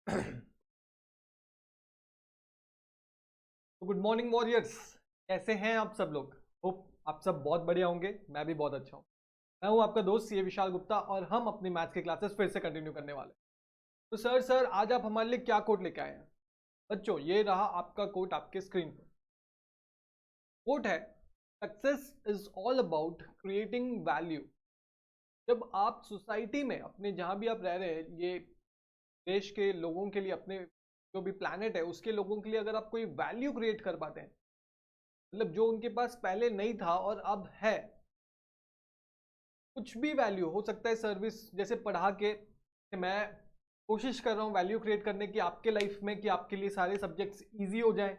तो good morning warriors. कैसे हैं आप सब लोग? होप आप सब बहुत बढ़िया होंगे। मैं भी बहुत अच्छा हूँ। मैं हूँ आपका दोस्त सीए विशाल गुप्ता और हम अपनी मैथ्स की क्लासेस फिर से कंटिन्यू करने वाले हैं। तो सर आज आप हमारे लिए क्या कोट लेके आए हैं? बच्चों, ये रहा आपका कोट आपके स्क्रीन पर। कोट है, success is all about creating value. जब आप सोसाइटी में अपने जहाँ भी आप रह रहे हैं, ये देश के लोगों के लिए, अपने जो भी प्लानट है उसके लोगों के लिए, अगर आप कोई वैल्यू क्रिएट कर पाते हैं, मतलब जो उनके पास पहले नहीं था और अब है, कुछ भी वैल्यू हो सकता है, सर्विस जैसे पढ़ा के, मैं कोशिश कर रहा हूँ वैल्यू क्रिएट करने की आपके लाइफ में कि आपके लिए सारे सब्जेक्ट्स इजी हो जाएं,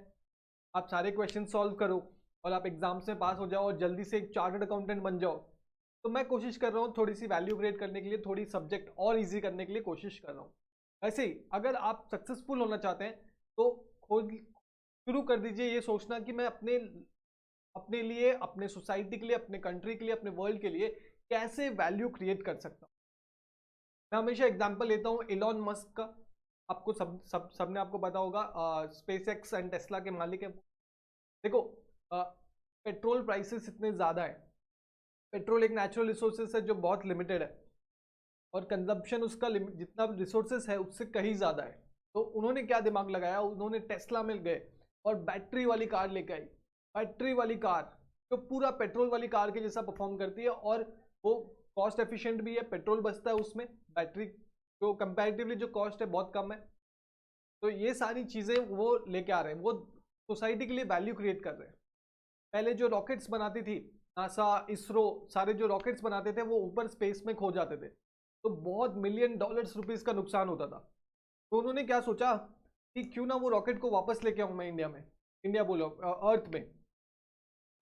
आप सारे क्वेश्चन सॉल्व करो और आप एग्जाम्स में पास हो जाओ और जल्दी से एक चार्टर्ड अकाउंटेंट बन जाओ। तो मैं कोशिश कर रहा हूँ थोड़ी सी वैल्यू क्रिएट करने के लिए, थोड़ी सब्जेक्ट और ईजी करने के लिए कोशिश कर रहा हूँ। ऐसे ही अगर आप सक्सेसफुल होना चाहते हैं तो खुद शुरू कर दीजिए ये सोचना कि मैं अपने अपने लिए, अपने सोसाइटी के लिए, अपने कंट्री के लिए, अपने वर्ल्ड के लिए कैसे वैल्यू क्रिएट कर सकता हूँ। मैं हमेशा एग्जांपल लेता हूँ इलॉन मस्क का। आपको सबने आपको पता होगा, स्पेस एक्स एंड टेस्ला के मालिक है। देखो, पेट्रोल प्राइसेस इतने ज़्यादा है। पेट्रोल एक नेचुरल रिसोर्सेस है जो बहुत लिमिटेड है और कंजप्शन उसका जितना रिसोर्सेस है उससे कहीं ज़्यादा है। तो उन्होंने क्या दिमाग लगाया, उन्होंने टेस्ला में गए और बैटरी वाली कार लेके आई। बैटरी वाली कार जो पूरा पेट्रोल वाली कार के जैसा परफॉर्म करती है और वो कॉस्ट एफिशिएंट भी है, पेट्रोल बचता है उसमें, बैटरी जो कंपैरेटिवली जो कॉस्ट है बहुत कम है। तो ये सारी चीज़ें वो लेके आ रहे हैं, वो सोसाइटी के लिए वैल्यू क्रिएट कर रहे हैं। पहले जो रॉकेट्स बनाती थी नासा, इसरो, सारे जो रॉकेट्स बनाते थे वो ऊपर स्पेस में खो जाते थे, तो बहुत मिलियन डॉलर्स रुपीस का नुकसान होता था। तो उन्होंने क्या सोचा कि क्यों ना वो रॉकेट को वापस लेके आऊं मैं इंडिया में, इंडिया बोलो अर्थ में।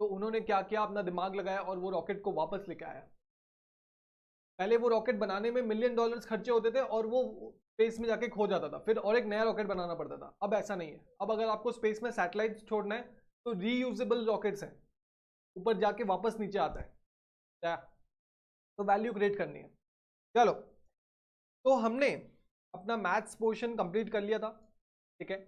तो उन्होंने क्या किया, अपना दिमाग लगाया और वो रॉकेट को वापस लेके आया। पहले वो रॉकेट बनाने में मिलियन डॉलर्स खर्चे होते थे और वो स्पेस में जाके खो जाता था, फिर और एक नया रॉकेट बनाना पड़ता था। अब ऐसा नहीं है। अब अगर आपको स्पेस में सैटेलाइट छोड़ना है तो रीयूजेबल रॉकेट्स हैं, ऊपर जाके वापस नीचे आता है क्या? तो वैल्यू क्रिएट करनी है। चलो, तो हमने अपना मैथ्स पोर्शन कंप्लीट कर लिया था, ठीक है।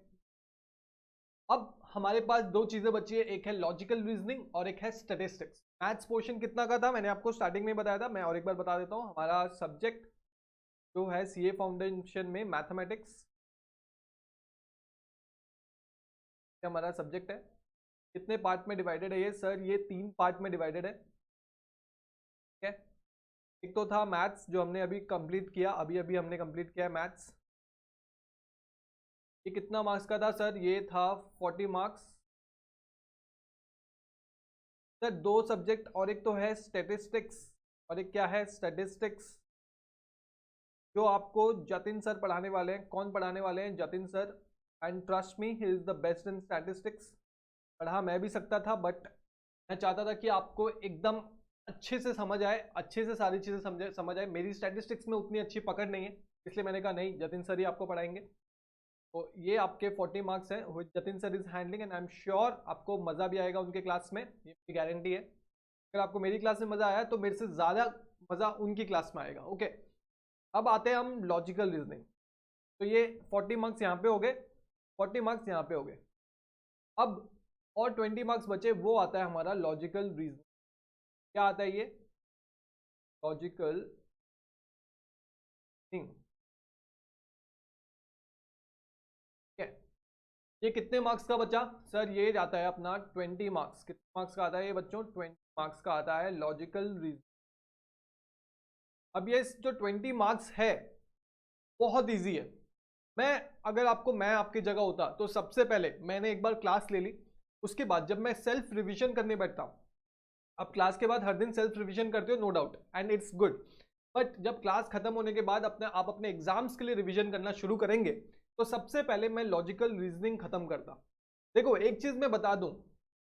अब हमारे पास दो चीजें बची है, एक है लॉजिकल रीजनिंग और एक है स्टैटिस्टिक्स। मैथ्स पोर्शन कितना का था मैंने आपको स्टार्टिंग में बताया था, मैं और एक बार बता देता हूँ। हमारा सब्जेक्ट जो है सीए फाउंडेशन में मैथमेटिक्स, हमारा सब्जेक्ट है। कितने पार्ट में डिवाइडेड है ये? सर ये 3 पार्ट में डिवाइडेड है, ठीक है। एक तो था मैथ्स जो हमने अभी कंप्लीट किया, अभी अभी हमने कंप्लीट किया है मैथ्स। ये कितना मार्क्स का था सर? ये था 40 मार्क्स। सर दो सब्जेक्ट और एक तो है स्टैटिस्टिक्स, और एक क्या है? स्टैटिस्टिक्स, जो आपको जतिन सर पढ़ाने वाले हैं। कौन पढ़ाने वाले हैं? Jatin sir. And trust me, he is the best in statistics. पढ़ा मैं भी सकता था बट मैं चाहता था कि आपको एकदम अच्छे से समझ आए, अच्छे से सारी चीज़ें समझ आए। मेरी स्टैटिस्टिक्स में उतनी अच्छी पकड़ नहीं है, इसलिए मैंने कहा नहीं, जतिन सर ही आपको पढ़ाएंगे। तो ये आपके 40 मार्क्स हैं which Jatin sir is handling, and I am sure आपको मज़ा भी आएगा उनके क्लास में, ये मेरी गारंटी है। अगर आपको मेरी क्लास में मज़ा आया तो मेरे से ज़्यादा मज़ा उनकी क्लास में आएगा। ओके, अब आते हैं हम लॉजिकल रीजनिंग। तो ये 40 मार्क्स यहाँ पे हो गए, 40 मार्क्स यहाँ पे हो गए। अब और 20 मार्क्स बचे, वो आता है हमारा लॉजिकल रीजनिंग। क्या आता है ये? लॉजिकल रीजनिंग, ठीक है। ये कितने मार्क्स का बचा सर? ये आता है अपना 20 मार्क्स। कितने मार्क्स का आता है ये बच्चों? 20 मार्क्स का आता है लॉजिकल रीजनिंग। अब ये जो 20 मार्क्स है बहुत इजी है। मैं अगर आपको, मैं आपकी जगह होता तो सबसे पहले मैंने एक बार क्लास ले ली, उसके बाद जब मैं सेल्फ रिवीजन करने बैठता हूँ, आप क्लास के बाद हर दिन सेल्फ रिवीजन करते हो, no doubt, and it's good. But जब क्लास खत्म होने के बाद आप अपने एग्जाम्स के लिए रिवीजन करना शुरू करेंगे तो सबसे पहले मैं लॉजिकल रीजनिंग खत्म करता। देखो एक चीज मैं बता दूं,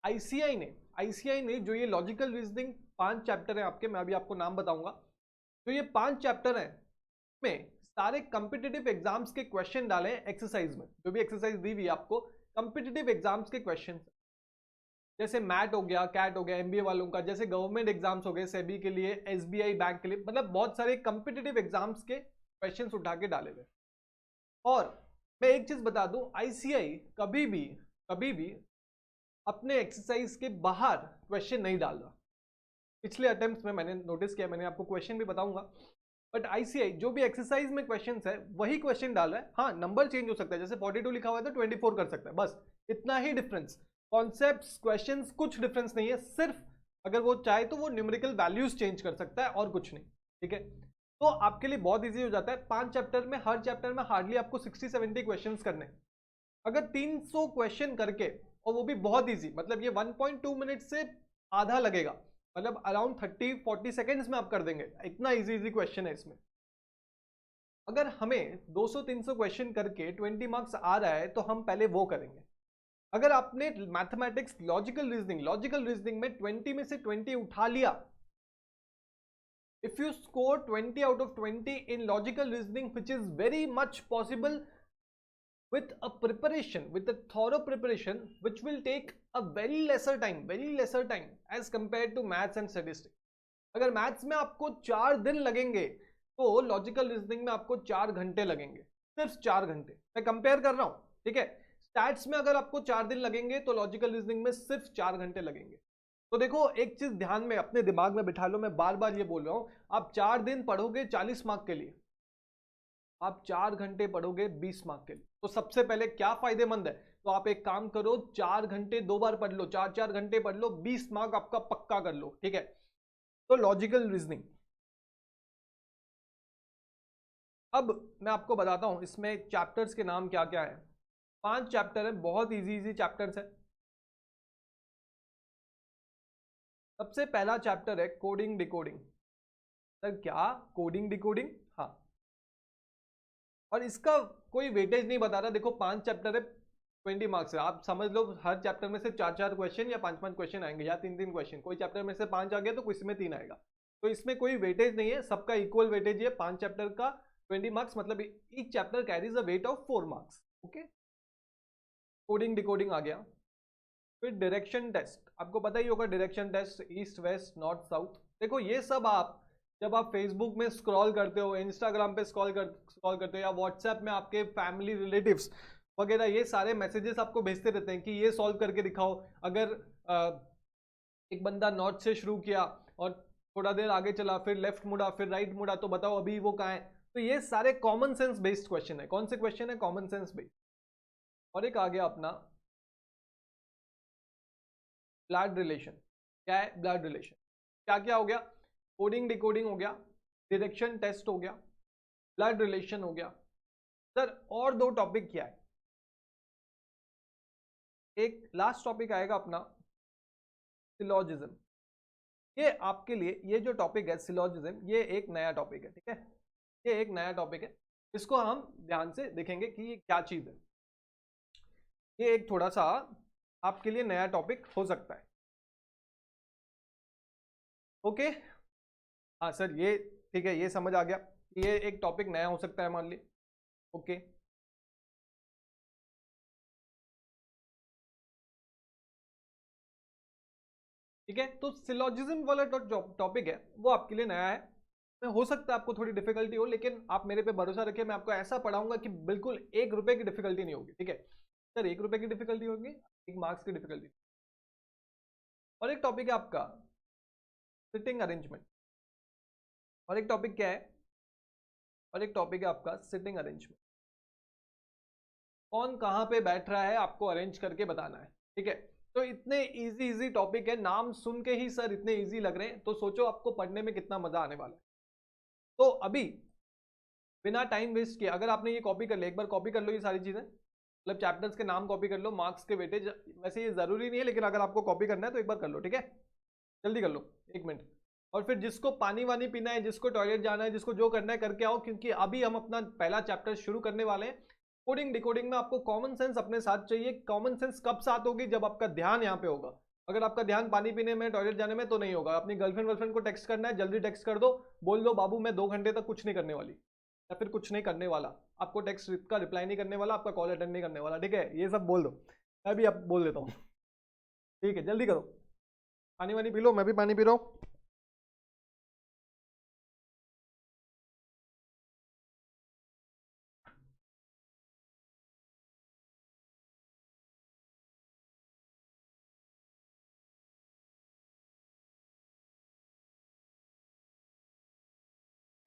आईसीआई ने जो ये लॉजिकल रीजनिंग 5 चैप्टर है आपके, मैं अभी आपको नाम बताऊंगा। तो ये 5 चैप्टर हैं, में सारे कॉम्पिटिटिव एग्जाम्स के क्वेश्चन डाले हैं एक्सरसाइज में। जो भी एक्सरसाइज दी हुई है आपको, कॉम्पिटिटिव एग्जाम्स के क्वेश्चन, जैसे मैट हो गया, कैट हो गया एमबीए वालों का, जैसे गवर्नमेंट एग्जाम्स हो गए सेबी के लिए, एसबीआई बैंक के लिए, मतलब बहुत सारे कॉम्पिटिटिव एग्जाम्स के क्वेश्चंस उठा के डाले हुए। और मैं एक चीज बता दूं, आईसीआई कभी भी अपने एक्सरसाइज के बाहर क्वेश्चन नहीं डाल रहा। पिछले अटेम्प्ट्स में मैंने नोटिस किया, मैंने आपको क्वेश्चन भी बताऊंगा, बट आईसीआई जो भी एक्सरसाइज में क्वेश्चंस है वही क्वेश्चन डाल रहा है। हाँ, नंबर चेंज हो सकता है, जैसे 42 लिखा हुआ है तो 24 कर सकता है, बस इतना ही डिफरेंस। कॉन्सेप्ट्स, क्वेश्चंस कुछ डिफरेंस नहीं है, सिर्फ अगर वो चाहे तो वो न्यूमेरिकल वैल्यूज चेंज कर सकता है और कुछ नहीं। ठीक है, तो आपके लिए बहुत ईजी हो जाता है। 5 चैप्टर में, हर चैप्टर में हार्डली आपको 60-70 क्वेश्चंस करने। अगर 300 क्वेश्चन करके, और वो भी बहुत ईजी, मतलब ये 1.2 मिनट से आधा लगेगा, मतलब अराउंड 30-40 सेकेंड्स में आप कर देंगे, इतना इजी क्वेश्चन है इसमें। अगर हमें 200-300 क्वेश्चन करके 20 मार्क्स आ रहा है तो हम पहले वो करेंगे। अगर आपने मैथमेटिक्स, लॉजिकल रीजनिंग में 20 में से 20 उठा लिया, if you score 20 out of 20 in logical reasoning, which is very much possible with a preparation, with a thorough preparation, which will take a very lesser time as compared to maths and statistics. अगर maths में आपको 4 दिन लगेंगे तो logical reasoning में आपको 4 घंटे लगेंगे, सिर्फ 4 घंटे। मैं कंपेयर कर रहा हूं, ठीक है। स्टैट्स में अगर आपको 4 दिन लगेंगे तो लॉजिकल रीजनिंग में सिर्फ 4 घंटे लगेंगे। तो देखो, एक चीज ध्यान में अपने दिमाग में बिठा लो, मैं बार बार ये बोल रहा हूं, आप 4 दिन पढ़ोगे 40 मार्क के लिए, आप 4 घंटे पढ़ोगे 20 मार्क के लिए। तो सबसे पहले क्या फायदेमंद है, तो आप एक काम करो, 4 घंटे 2 बार पढ़ लो, 4-4 घंटे पढ़ लो, 20 मार्क आपका पक्का कर लो। ठीक है, तो लॉजिकल रीजनिंग। अब मैं आपको बताता हूं इसमें चैप्टर्स के नाम क्या क्या है। 5 चैप्टर है, बहुत इजी चैप्टर्स है। सबसे पहला चैप्टर है कोडिंग डिकोडिंग। सर क्या कोडिंग डिकोडिंग? हाँ, और इसका कोई वेटेज नहीं बता रहा। देखो 5 चैप्टर है, 20 मार्क्स है, आप समझ लो हर चैप्टर में से 4-4 क्वेश्चन या 5-5 क्वेश्चन आएंगे, या 3-3 क्वेश्चन। कोई चैप्टर में से 5 आ गया तो किसी में 3 आएगा, तो इसमें कोई वेटेज नहीं है, सबका इक्वल वेटेज है। 5 चैप्टर का 20 मार्क्स, मतलब each chapter carries a weight of 4 marks. Okay, coding decoding आ गया। फिर डायरेक्शन टेस्ट, आपको पता ही होगा direction test, east west north south. देखो ये सब आप जब आप फेसबुक में स्क्रॉल करते हो, इंस्टाग्राम पे स्क्रॉल करते हो, या व्हाट्सएप में आपके फैमिली रिलेटिव्स वगैरह ये सारे मैसेजेस आपको भेजते रहते हैं कि ये सॉल्व करके दिखाओ। अगर एक बंदा नॉर्थ से शुरू किया और थोड़ा देर आगे चला, फिर लेफ्ट मुड़ा, फिर राइट मुड़ा, तो बताओ अभी वो कहाँ है। तो ये सारे कॉमन सेंस बेस्ड क्वेश्चन है। कौन से क्वेश्चन है? Common sense based. और एक आ गया अपना ब्लड रिलेशन। क्या है ब्लड रिलेशन? क्या क्या हो गया? कोडिंग डिकोडिंग हो गया, डायरेक्शन टेस्ट हो गया, ब्लड रिलेशन हो गया। सर और 2 टॉपिक क्या है? एक लास्ट टॉपिक आएगा अपना सिलॉजिज्म। ये आपके लिए, ये जो टॉपिक है सिलॉजिज्म, ये एक नया टॉपिक है। ठीक है, ये एक नया टॉपिक है, इसको हम ध्यान से देखेंगे कि ये क्या चीज है। ये एक थोड़ा सा आपके लिए नया टॉपिक हो सकता है। ओके, हाँ सर, ये ठीक है, ये समझ आ गया, ये एक टॉपिक नया हो सकता है मान ली। ओके, ठीक है, तो सिलॉजिज्म वाला टॉपिक है वो आपके लिए नया है। हो सकता है आपको थोड़ी डिफिकल्टी हो, लेकिन आप मेरे पे भरोसा रखिए, मैं आपको ऐसा पढ़ाऊंगा कि बिल्कुल 1 रुपए की डिफिकल्टी नहीं होगी। ठीक है सर, 1 रुपए की डिफिकल्टी होगी, 1 मार्क्स की डिफिकल्टी। और एक टॉपिक है आपका सिटिंग अरेंजमेंट। और एक टॉपिक क्या है? और एक टॉपिक है आपका सिटिंग अरेंजमेंट। कौन कहाँ पे बैठ रहा है आपको अरेंज करके बताना है। ठीक है, तो इतने इजी टॉपिक है, नाम सुन के ही सर इतने इजी लग रहे हैं, तो सोचो आपको पढ़ने में कितना मजा आने वाला है। तो अभी बिना टाइम वेस्ट किए, अगर आपने ये कॉपी कर लिया, एक बार कॉपी कर लो ये सारी चीजें, मतलब चैप्टर्स के नाम कॉपी कर लो, मार्क्स के वेटेज, वैसे ये जरूरी नहीं है, लेकिन अगर आपको कॉपी करना है तो एक बार कर लो। ठीक है, जल्दी कर लो, 1 मिनट। और फिर जिसको पानी वानी पीना है, जिसको टॉयलेट जाना है, जिसको जो करना है करके आओ, क्योंकि अभी हम अपना पहला चैप्टर शुरू करने वाले हैं। कोडिंग डिकोडिंग में आपको कॉमन सेंस अपने साथ चाहिए। कॉमन सेंस कब साथ होगी? जब आपका ध्यान यहाँ पे होगा। अगर आपका ध्यान पानी पीने में, टॉयलेट जाने में, तो नहीं होगा। अपनी गर्लफ्रेंड वर्लफ्रेंड को टेक्स्ट करना है, जल्दी टेक्स्ट कर दो, बोल दो बाबू मैं 2 घंटे तक कुछ नहीं करने वाली, या फिर कुछ नहीं करने वाला, आपको टेक्स्ट का रिप्लाई नहीं करने वाला, आपका कॉल अटेंड नहीं करने वाला। ठीक है, ये सब बोल दो, मैं भी अब बोल देता हूँ। ठीक है, जल्दी करो, पानी वानी पी लो, मैं भी पानी पी रहा हूँ।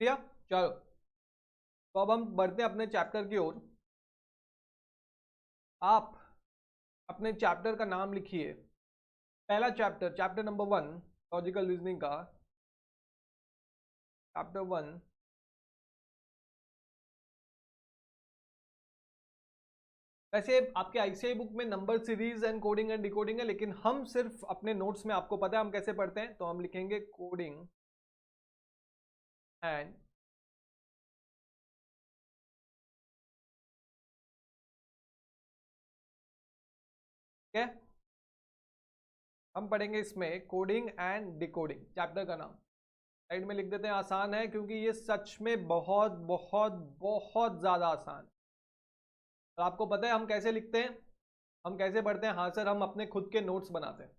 ठीक है, चलो तो अब हम बढ़ते हैं अपने चैप्टर की ओर। आप अपने चैप्टर का नाम लिखिए, पहला chapter, chapter number 1 logical reasoning का चैप्टर 1। वैसे आपके आईसीआई बुक में number series and coding and decoding है, लेकिन हम सिर्फ अपने नोट्स में, आपको पता है हम कैसे पढ़ते हैं, तो हम लिखेंगे कोडिंग एंड क्या, हम पढ़ेंगे इसमें कोडिंग एंड डिकोडिंग, चैप्टर का नाम साइड में लिख देते हैं। आसान है क्योंकि ये सच में बहुत बहुत बहुत ज्यादा आसान है। तो आपको पता है हम कैसे लिखते हैं, हम कैसे पढ़ते हैं? हाँ सर, हम अपने खुद के नोट्स बनाते हैं।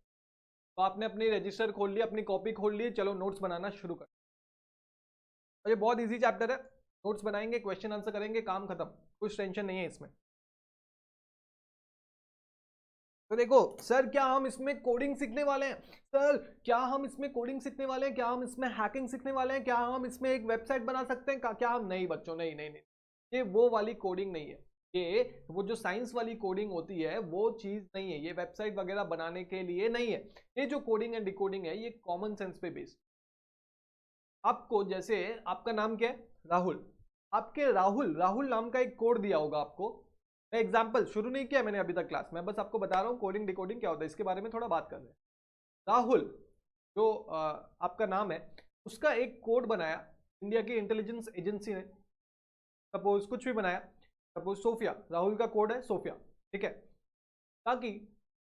तो आपने अपनी रजिस्टर खोल लिया, अपनी कॉपी खोल ली, चलो नोट्स बनाना शुरू कर। और ये बहुत इजी चैप्टर है, नोट्स बनाएंगे, क्वेश्चन आंसर करेंगे, काम खत्म, कुछ टेंशन नहीं है इसमें। तो देखो सर, क्या हम इसमें कोडिंग सीखने वाले हैं? सर क्या हम इसमें कोडिंग सीखने वाले हैं? क्या हम इसमें हैकिंग सीखने वाले हैं? क्या हम इसमें एक वेबसाइट बना सकते हैं? क्या हम? नहीं बच्चों, नहीं नहीं नहीं, ये वो वाली कोडिंग नहीं है। ये वो जो साइंस वाली कोडिंग होती है वो चीज नहीं है, ये वेबसाइट वगैरह बनाने के लिए नहीं है। ये जो कोडिंग एंड डिकोडिंग है ये कॉमन सेंस पे बेस्ड। आपको जैसे, आपका नाम क्या है? राहुल। आपके राहुल, राहुल नाम का एक कोड दिया होगा आपको। मैं एग्जांपल शुरू नहीं किया मैंने अभी तक क्लास में, बस आपको बता रहा हूँ कोडिंग डिकोडिंग क्या होता है, इसके बारे में थोड़ा बात कर रहे हैं। राहुल जो आपका नाम है, उसका एक कोड बनाया इंडिया की इंटेलिजेंस एजेंसी ने। सपोज कुछ भी बनाया, सपोज सोफिया, राहुल का कोड है सोफिया, ठीक है। ताकि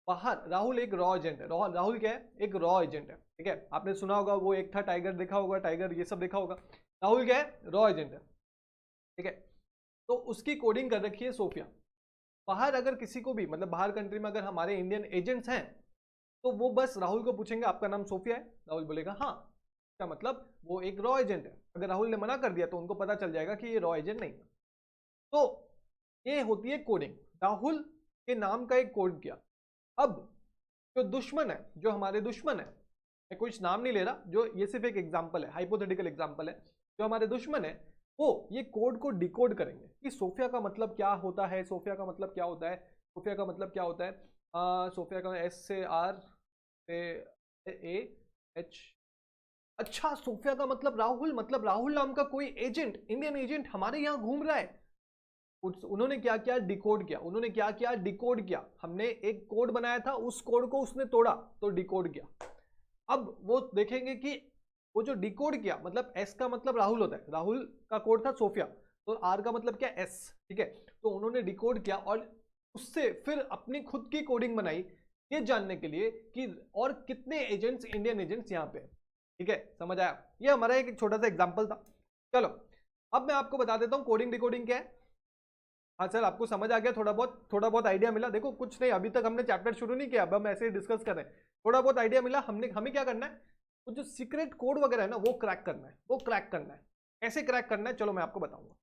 बाहर, राहुल एक रॉ एजेंट है, राहुल क्या है? एक रॉ एजेंट है, ठीक है। आपने सुना होगा वो एक था टाइगर, देखा होगा टाइगर, ये सब देखा होगा। राहुल क्या है? रॉ एजेंट है, ठीक है। तो उसकी कोडिंग कर रखी है सोफिया। बाहर अगर किसी को भी, मतलब बाहर कंट्री में अगर हमारे इंडियन एजेंट्स हैं, तो वो बस राहुल को पूछेंगे आपका नाम सोफिया है? राहुल बोलेगा हाँ। क्या मतलब? वो एक रॉ एजेंट है। अगर राहुल ने मना कर दिया तो उनको पता चल जाएगा कि ये रॉ एजेंट नहीं है। तो ये होती है कोडिंग। राहुल के नाम का एक कोड किया। अब जो दुश्मन है, जो हमारे दुश्मन है, मैं कुछ नाम नहीं ले रहा, जो ये सिर्फ एक एग्जांपल है, हाइपोथेटिकल एग्जांपल है। जो हमारे दुश्मन है वो ये कोड को डिकोड करेंगे कि सोफिया का मतलब क्या होता है, सोफिया का मतलब क्या होता है, सोफिया का मतलब क्या होता है। सोफिया का एस से आर से ए एच। अच्छा, सोफिया का मतलब राहुल, मतलब राहुल नाम का कोई एजेंट, इंडियन एजेंट हमारे यहाँ घूम रहा है। उन्होंने क्या किया? डिकोड किया। उन्होंने क्या किया? डिकोड किया। हमने एक कोड बनाया था, उस कोड को उसने तोड़ा तो डिकोड किया। अब वो देखेंगे कि वो जो डिकोड किया, मतलब एस का मतलब राहुल होता है, राहुल का कोड था सोफिया, तो आर का मतलब क्या? एस, ठीक है। तो उन्होंने डिकोड किया और उससे फिर अपनी खुद की कोडिंग बनाई, ये जानने के लिए कि और कितने एजेंट्स, इंडियन एजेंट्स यहाँ पे, ठीक है। समझ आया? ये हमारा एक छोटा सा एग्जाम्पल था। चलो अब मैं आपको बता देता हूँ कोडिंग डिकोडिंग क्या है। हाँ सर, आपको समझ आ गया? थोड़ा बहुत आइडिया मिला? देखो कुछ नहीं, अभी तक हमने चैप्टर शुरू नहीं किया, अब हम ऐसे ही डिस्कस कर रहे हैं। थोड़ा बहुत आइडिया मिला हमने, हमें क्या करना है? तो जो सीक्रेट कोड वगैरह है ना, वो क्रैक करना है, वो क्रैक करना है। कैसे क्रैक करना है चलो मैं आपको बताऊंगा।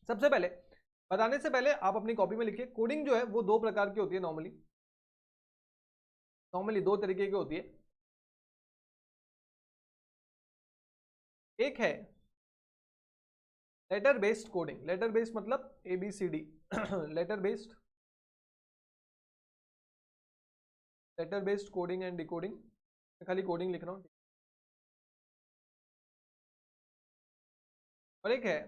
सबसे पहले, बताने से पहले आप अपनी कॉपी में लिखिए, कोडिंग जो है वो दो प्रकार की होती है नॉर्मली। नॉर्मली दो तरीके की होती है। एक है letter based coding. Letter based मतलब ABCD letter based, letter based coding and decoding. मैं खाली कोडिंग लिख रहा हूँ। और एक है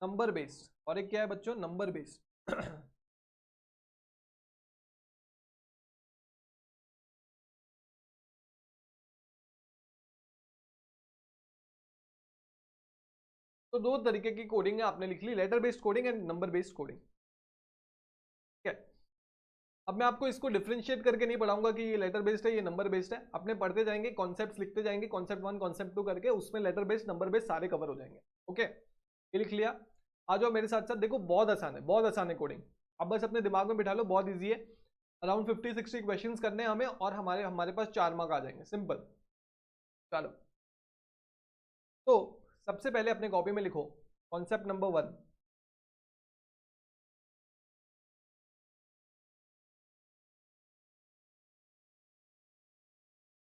नंबर बेस्ड। और एक क्या है बच्चों? नंबर बेस्ड तो दो तरीके की कोडिंग है, आपने लिख ली, letter based coding and number based coding, ठीक है। अब मैं आपको इसको डिफरेंशिएट करके नहीं पढ़ाऊंगा कि ये लेटर बेस्ड है, ये नंबर बेस्ड है। अपने पढ़ते जाएंगे, कॉन्सेप्ट्स लिखते जाएंगे, कॉन्सेप्ट 1 कॉन्सेप्ट 2 करके, उसमें लेटर बेस्ड नंबर बेस्ड सारे कवर हो जाएंगे। ओके, ये लिख लिया। आ जाओ मेरे साथ साथ, देखो बहुत आसान है, बहुत आसान है कोडिंग। अब बस अपने दिमाग में बिठा लो, बहुत ईजी है। अराउंड 50-60 क्वेश्चंस करने हैं हमें, और हमारे हमारे पास 4 मार्क आ जाएंगे, सिंपल। चलो, तो सबसे पहले अपने कॉपी में लिखो concept number 1।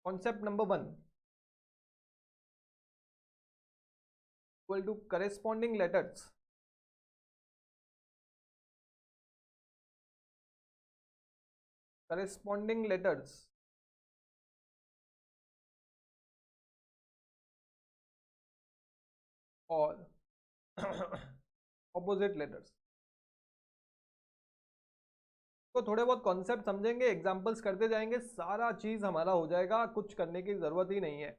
Concept number 1, equal to corresponding letters, corresponding letters और opposite letters। तो थोड़े बहुत कॉन्सेप्ट समझेंगे, एग्जांपल्स करते जाएंगे, सारा चीज हमारा हो जाएगा, कुछ करने की जरूरत ही नहीं है।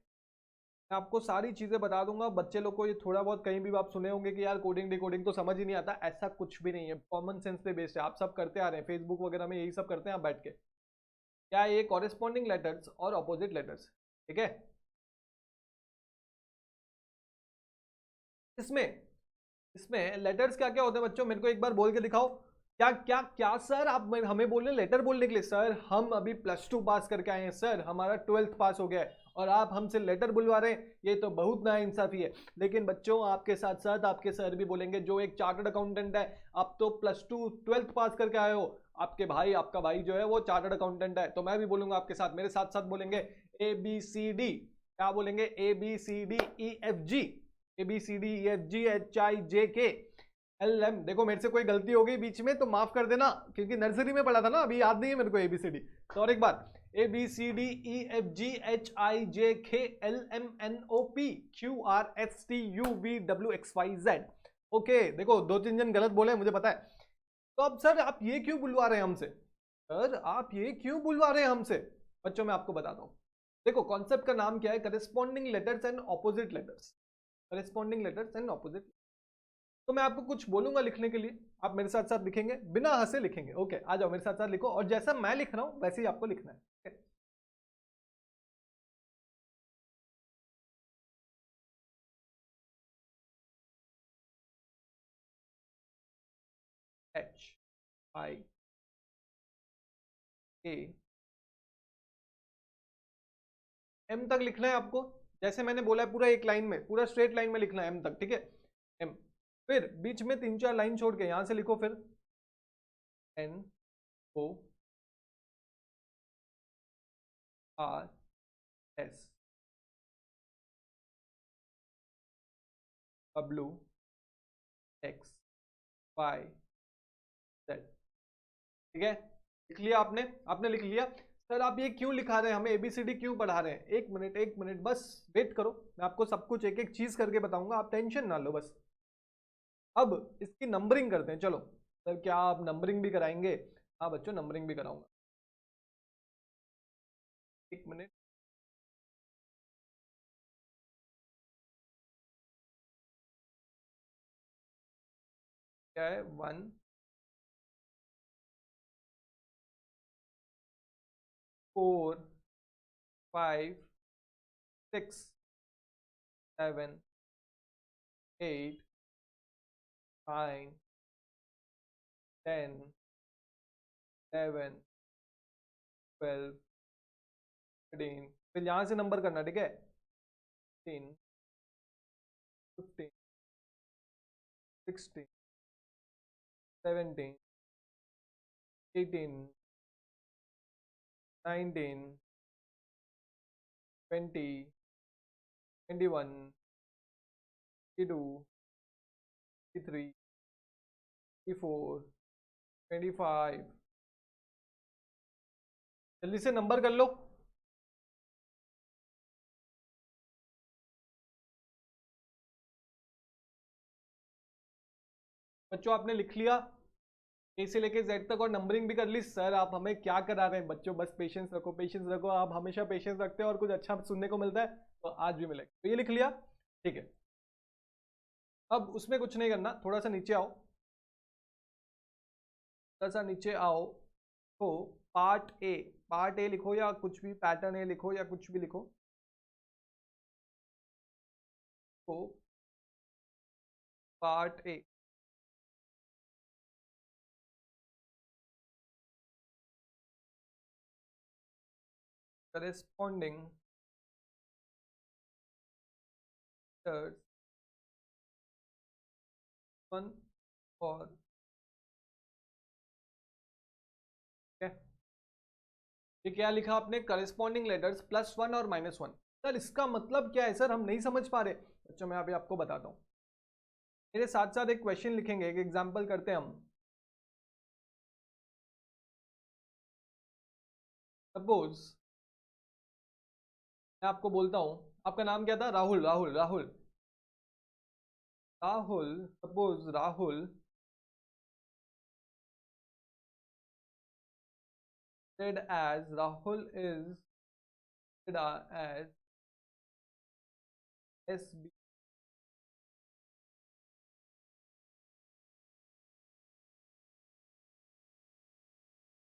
मैं आपको सारी चीजें बता दूंगा। बच्चे लोग को ये थोड़ा बहुत कहीं भी आप सुने होंगे कि यार कोडिंग डिकोडिंग तो समझ ही नहीं आता, ऐसा कुछ भी नहीं है, कॉमन सेंस पे बेस्ड है। आप सब करते आ रहे हैं, फेसबुक वगैरह में यही सब करते हैं आप बैठ के। क्या ये कॉरेस्पॉन्डिंग लेटर्स और ऑपोजिट लेटर्स, ठीक है। इसमें इसमें लेटर्स क्या क्या होते हैं बच्चों, मेरे को एक बार बोल के दिखाओ। क्या क्या क्या सर आप हमें बोल रहे हैं लेटर बोलने के लिए? सर हम अभी +2 पास करके आए हैं सर, हमारा 12th पास हो गया है और आप हमसे लेटर बुलवा रहे हैं, ये तो बहुत नाइंसाफी है। लेकिन बच्चों आपके साथ साथ आपके सर भी बोलेंगे, जो एक चार्टर्ड अकाउंटेंट है, आप तो +2 12th पास करके आए हो, आपके भाई आपका भाई जो है वो चार्टर्ड अकाउंटेंट है, तो मैं भी बोलूंगा आपके साथ, मेरे साथ साथ बोलेंगे ABCD। क्या बोलेंगे? ABCDEFG, ABCDEFGHIJKLM। देखो मेरे से कोई गलती हो गई बीच में तो माफ कर देना, क्योंकि नर्सरी में पढ़ा था ना, अभी याद नहीं है मेरे को ABCD। तो और एक बार, ABCDEFGHIJKLMNOPQRSTUVWXYZ। ओके, देखो 2-3 जन गलत बोले मुझे पता है। तो अब सर आप ये क्यों बुलवा रहे हैं हमसे? सर आप ये क्यों बुलवा रहे हैं हमसे? बच्चों मैं आपको बताता हूँ। देखो कॉन्सेप्ट का नाम क्या है? Corresponding letters and opposite letters. Corresponding letters and opposite. तो मैं आपको कुछ बोलूंगा लिखने के लिए, आप मेरे साथ साथ लिखेंगे, बिना हंसे लिखेंगे। ओके, आ जाओ मेरे साथ साथ लिखो, और जैसा मैं लिख रहा हूं वैसे ही आपको लिखना है। HIJKM तक लिखना है आपको, जैसे मैंने बोला है, पूरा एक लाइन में, पूरा स्ट्रेट लाइन में लिखना है M तक, ठीक है। M, फिर बीच में 3-4 लाइन छोड़ के यहां से लिखो, फिर NORS WXYZ, ठीक है। लिख लिया आपने? आपने लिख लिया। सर आप ये क्यों लिखा रहे हैं, हमें ABCD क्यों पढ़ा रहे हैं? एक मिनट एक मिनट बस वेट करो, मैं आपको सब कुछ एक एक चीज करके बताऊंगा, आप टेंशन ना लो बस। अब इसकी नंबरिंग करते हैं, चलो। सर क्या आप नंबरिंग भी कराएंगे? हाँ बच्चों, नंबरिंग भी कराऊंगा। एक मिनट। क्या है? 1 4 5 6 7 8 9 10 11 12 13। फिर यहां से नंबर करना, ठीक है। 10 15 16 17 18 19 20 21 22 23 24 25। जल्दी से नंबर कर लो बच्चों। आपने लिख लिया A से लेके Z तक, और नंबरिंग भी कर ली। सर आप हमें क्या करा रहे हैं? बच्चों बस पेशेंस रखो, पेशेंस रखो, आप हमेशा पेशेंस रखते हैं और कुछ अच्छा सुनने को मिलता है, तो आज भी मिलेगा। तो ये लिख लिया, ठीक है। अब उसमें कुछ नहीं करना, थोड़ा सा नीचे आओ, थोड़ा सा नीचे आओ। तो पार्ट ए लिखो, या कुछ भी पैटर्न ए लिखो, या कुछ भी लिखो। तो पार्ट ए, corresponding letters 1 और, क्या ये क्या लिखा आपने? करस्पॉन्डिंग लेटर्स +1 और -1। सर इसका मतलब क्या है? सर हम नहीं समझ पा रहे। बच्चों मैं अभी आपको बताता हूँ। मेरे साथ साथ एक क्वेश्चन लिखेंगे, एक एग्जाम्पल करते हैं हम। सपोज मैं आपको बोलता हूं, आपका नाम क्या था? Rahul, Rahul, Rahul, Rahul. Suppose Rahul said as Rahul is as SB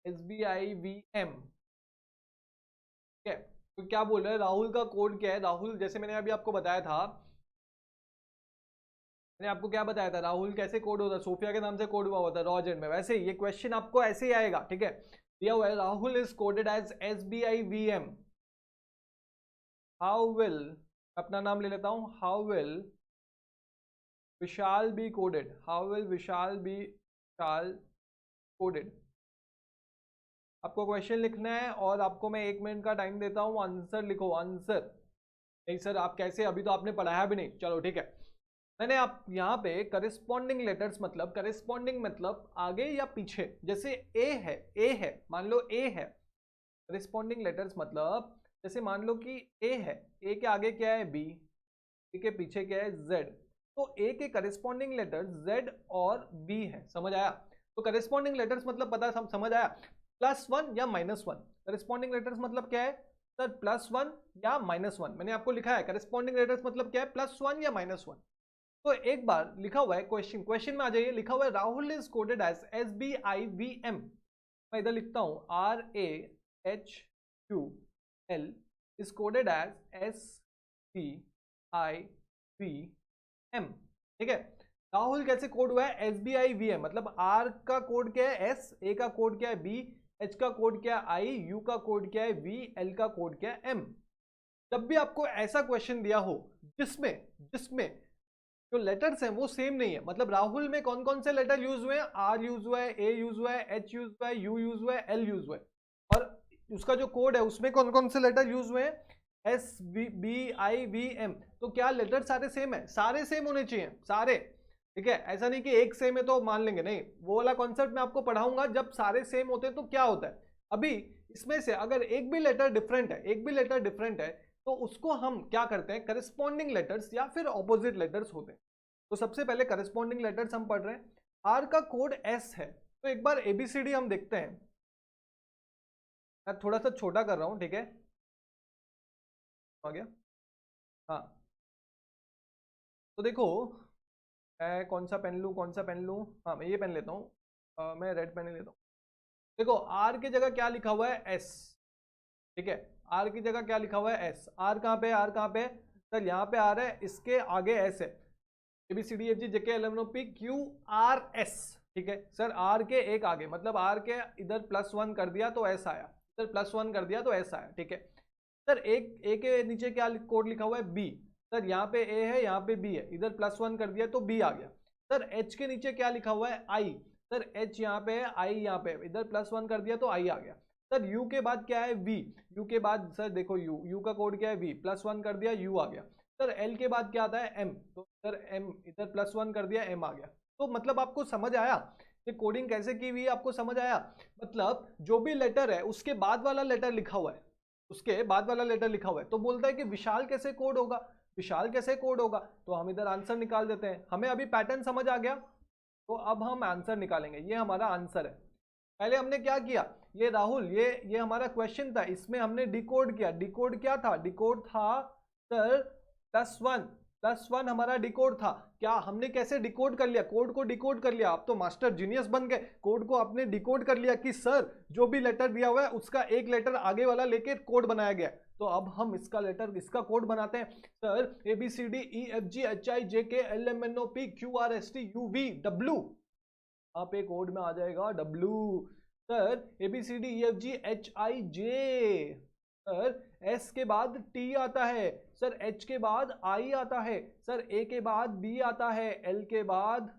SBIVM। ठीक है, तो क्या बोल रहे हैं? राहुल का कोड क्या है? राहुल, जैसे मैंने अभी आपको बताया था, मैंने आपको क्या बताया था, राहुल कैसे कोड होता है? सोफिया के नाम से कोड हुआ होता है रॉजेंट में। वैसे ही ये क्वेश्चन आपको ऐसे ही आएगा। ठीक है, दिया हुआ है Rahul is coded as SBIVM। How will, अपना नाम ले लेता हूं, how will Vishal be coded, how will Vishal be Vishal coded. आपको क्वेश्चन लिखना है और आपको मैं 1 मिनट का टाइम देता हूं, आंसर लिखो, आंसर। नहीं सर आप कैसे, अभी तो आपने पढ़ाया भी नहीं। चलो ठीक है, मैंने आप यहाँ पे करस्पॉन्डिंग लेटर्स मतलब, करस्पॉन्डिंग मतलब आगे या पीछे। जैसे ए है, ए है, मान लो ए है। करस्पॉन्डिंग लेटर्स मतलब जैसे मान लो कि ए है, ए के आगे क्या है? बी, ए के पीछे क्या है? जेड। तो ए के करस्पॉन्डिंग लेटर्स जेड और बी है। समझ आया? तो करस्पॉन्डिंग लेटर्स मतलब पता, समझ आया? +1 या -1। करस्पॉन्डिंग लेटर्स मतलब क्या है सर? +1 या -1। मैंने आपको लिखा है करस्पॉन्डिंग लेटर्स मतलब क्या है? +1 या -1। तो एक बार लिखा हुआ है क्वेश्चन, क्वेश्चन में आ जाइए, लिखा हुआ है Rahul is coded as SBIVM। मैं इधर लिखता हूं RAHUL is coded as SBIVM। ठीक है, राहुल कैसे कोड हुआ है? SBIVM मतलब R का कोड क्या है? S, A का कोड क्या है? B, H का कोड क्या है? I, U का कोड क्या है? V, L का कोड क्या है? M। जब भी आपको ऐसा क्वेश्चन दिया हो जिसमें जिसमें जो लेटर्स हैं वो सेम नहीं है, मतलब राहुल में कौन कौन से लेटर यूज हुए हैं? R यूज हुआ है, A यूज हुआ है, H यूज हुआ है, U यूज हुआ है, L यूज हुआ है, और उसका जो कोड है उसमें कौन कौन से लेटर यूज हुए हैं? SBIVM। तो क्या लेटर सारे सेम है? सारे सेम होने चाहिए, सारे। ठीक है, ऐसा नहीं कि एक सेम है तो मान लेंगे, नहीं। वो वाला कॉन्सेप्ट मैं आपको पढ़ाऊंगा, जब सारे सेम होते हैं तो क्या होता है। अभी इसमें से अगर एक भी लेटर डिफरेंट है, एक भी लेटर डिफरेंट है, तो उसको हम क्या करते हैं? करस्पॉन्डिंग लेटर्स या फिर ऑपोजिट लेटर्स होते हैं। तो सबसे पहले करस्पॉन्डिंग लेटर्स हम पढ़ रहे हैं। आर का कोड एस है, तो एक बार एबीसीडी हम देखते हैं। मैं थोड़ा सा छोटा कर रहा हूं, ठीक है? आ गया? हाँ, तो देखो, मैं कौन सा पेन लूँ, कौन सा पेन लूँ? हाँ मैं ये पेन लेता हूँ, मैं रेड पेन लेता हूँ। देखो आर की जगह क्या लिखा हुआ है? एस। ठीक है, आर की जगह क्या लिखा हुआ है? एस। आर कहाँ पे? आर कहाँ पे सर? यहाँ पे आ रहा है, इसके आगे एस है। ABCDFG JK LMNOP QRS। ठीक है सर, आर के एक आगे, मतलब आर के इधर +1 कर दिया तो एस आया, इधर +1 कर दिया तो एस आया। ठीक है सर, एक ए के नीचे क्या कोड लिखा हुआ है? बी। सर यहाँ पे ए है, यहाँ पे बी है, इधर +1 कर दिया तो बी आ गया। सर एच के नीचे क्या लिखा हुआ है? आई। सर एच यहाँ पे है, आई यहाँ पे, इधर +1 कर दिया तो आई आ गया। सर यू के बाद क्या है? वी। यू के बाद सर देखो, यू का कोड क्या है? वी, +1 कर दिया, यू आ गया। सर एल के बाद क्या आता है? एम। तो सर एम, इधर +1 कर दिया, एम आ गया। तो मतलब आपको समझ आया ये कोडिंग कैसे की हुई है? आपको समझ आया? मतलब जो भी लेटर है उसके बाद वाला लेटर लिखा हुआ है, उसके बाद वाला लेटर लिखा हुआ है, तो बोलता है कि विशाल कैसे कोड होगा? विशाल कैसे कोड होगा? तो हम इधर आंसर निकाल देते हैं। हमें अभी पैटर्न समझ आ गया, तो अब हम आंसर निकालेंगे। ये हमारा आंसर है। पहले हमने क्या किया? ये राहुल, ये हमारा क्वेश्चन था, इसमें हमने डिकोड किया। डिकोड क्या था? डिकोड था सर +1, +1 हमारा डिकोड था। क्या हमने कैसे डिकोड कर लिया? कोड को डिकोड कर लिया। आप तो मास्टर जीनियस बन गए, कोड को आपने डिकोड कर लिया कि सर जो भी लेटर दिया हुआ है उसका एक लेटर आगे वाला लेके कोड बनाया गया। तो अब हम इसका लेटर, इसका कोड बनाते हैं। सर ABCDEFGHIJKLMNOPQRSTUVW, यहाँ पे कोड में आ जाएगा W। Sir ABCDEFGHIJ, sir S के बाद T आता है, सर H के बाद I आता है, सर A के बाद B आता है, L के बाद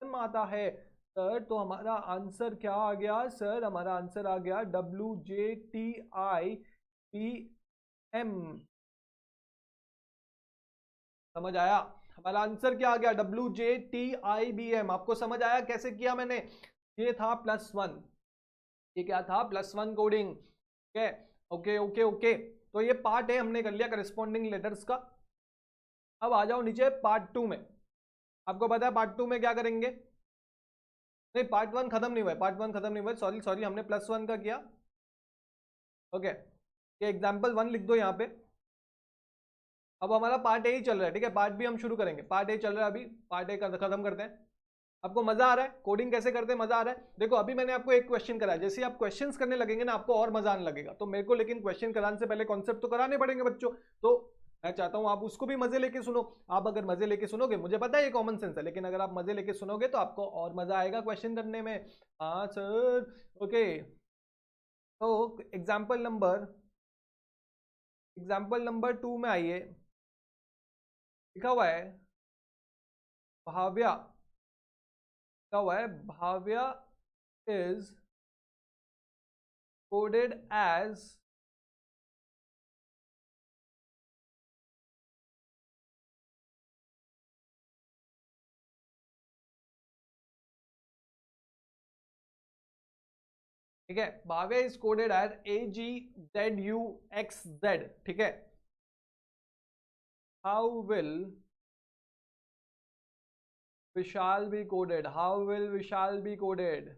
M आता है। सर तो हमारा आंसर क्या आ गया? सर हमारा आंसर आ गया WJTIPM। समझ आया? हमारा आंसर क्या आ गया, WJTIBM। आपको समझ आया कैसे किया मैंने? ये था +1, ये क्या था, +1 कोडिंग। ठीक है, ओके ओके ओके। तो ये पार्ट है, हमने कर लिया करस्पॉन्डिंग लेटर्स का। अब आ जाओ नीचे पार्ट 2 में। आपको पता है पार्ट 2 में क्या करेंगे? नहीं, पार्ट 1 खत्म नहीं हुआ है, पार्ट 1 खत्म नहीं हुआ है, सॉरी सॉरी, हमने +1 का किया। ओके, ये एग्जाम्पल 1 लिख दो यहाँ पे। अब हमारा पार्ट ए ही चल रहा है, ठीक है, पार्ट बी हम शुरू करेंगे। पार्ट ए चल रहा है अभी, पार्ट ए खत्म करते हैं। आपको मजा आ रहा है? कोडिंग कैसे करते हैं, मजा आ रहा है? देखो अभी मैंने आपको एक क्वेश्चन कराया, जैसे आप क्वेश्चंस करने लगेंगे ना आपको और मजा आने लगेगा। तो मेरे को लेकिन क्वेश्चन कराने से पहले कॉन्सेप्ट तो कराने पड़ेंगे बच्चों। तो मैं चाहता हूं आप उसको भी मजे लेके सुनो। आप अगर मजे लेके सुनोगे, मुझे पता है ये कॉमन सेंस है, लेकिन अगर आप मजे लेके सुनोगे तो आपको और मजा आएगा क्वेश्चन करने में। हाँ सर, ओके। तो एग्जाम्पल नंबर 2 में आइए। लिखा हुआ है भाव्या, लिखा हुआ है भाव्या इज कोडेड एज ठीक है, Bhavya is coded as AGZUXZ। ठीक है, how will Vishal be coded, how will Vishal be coded?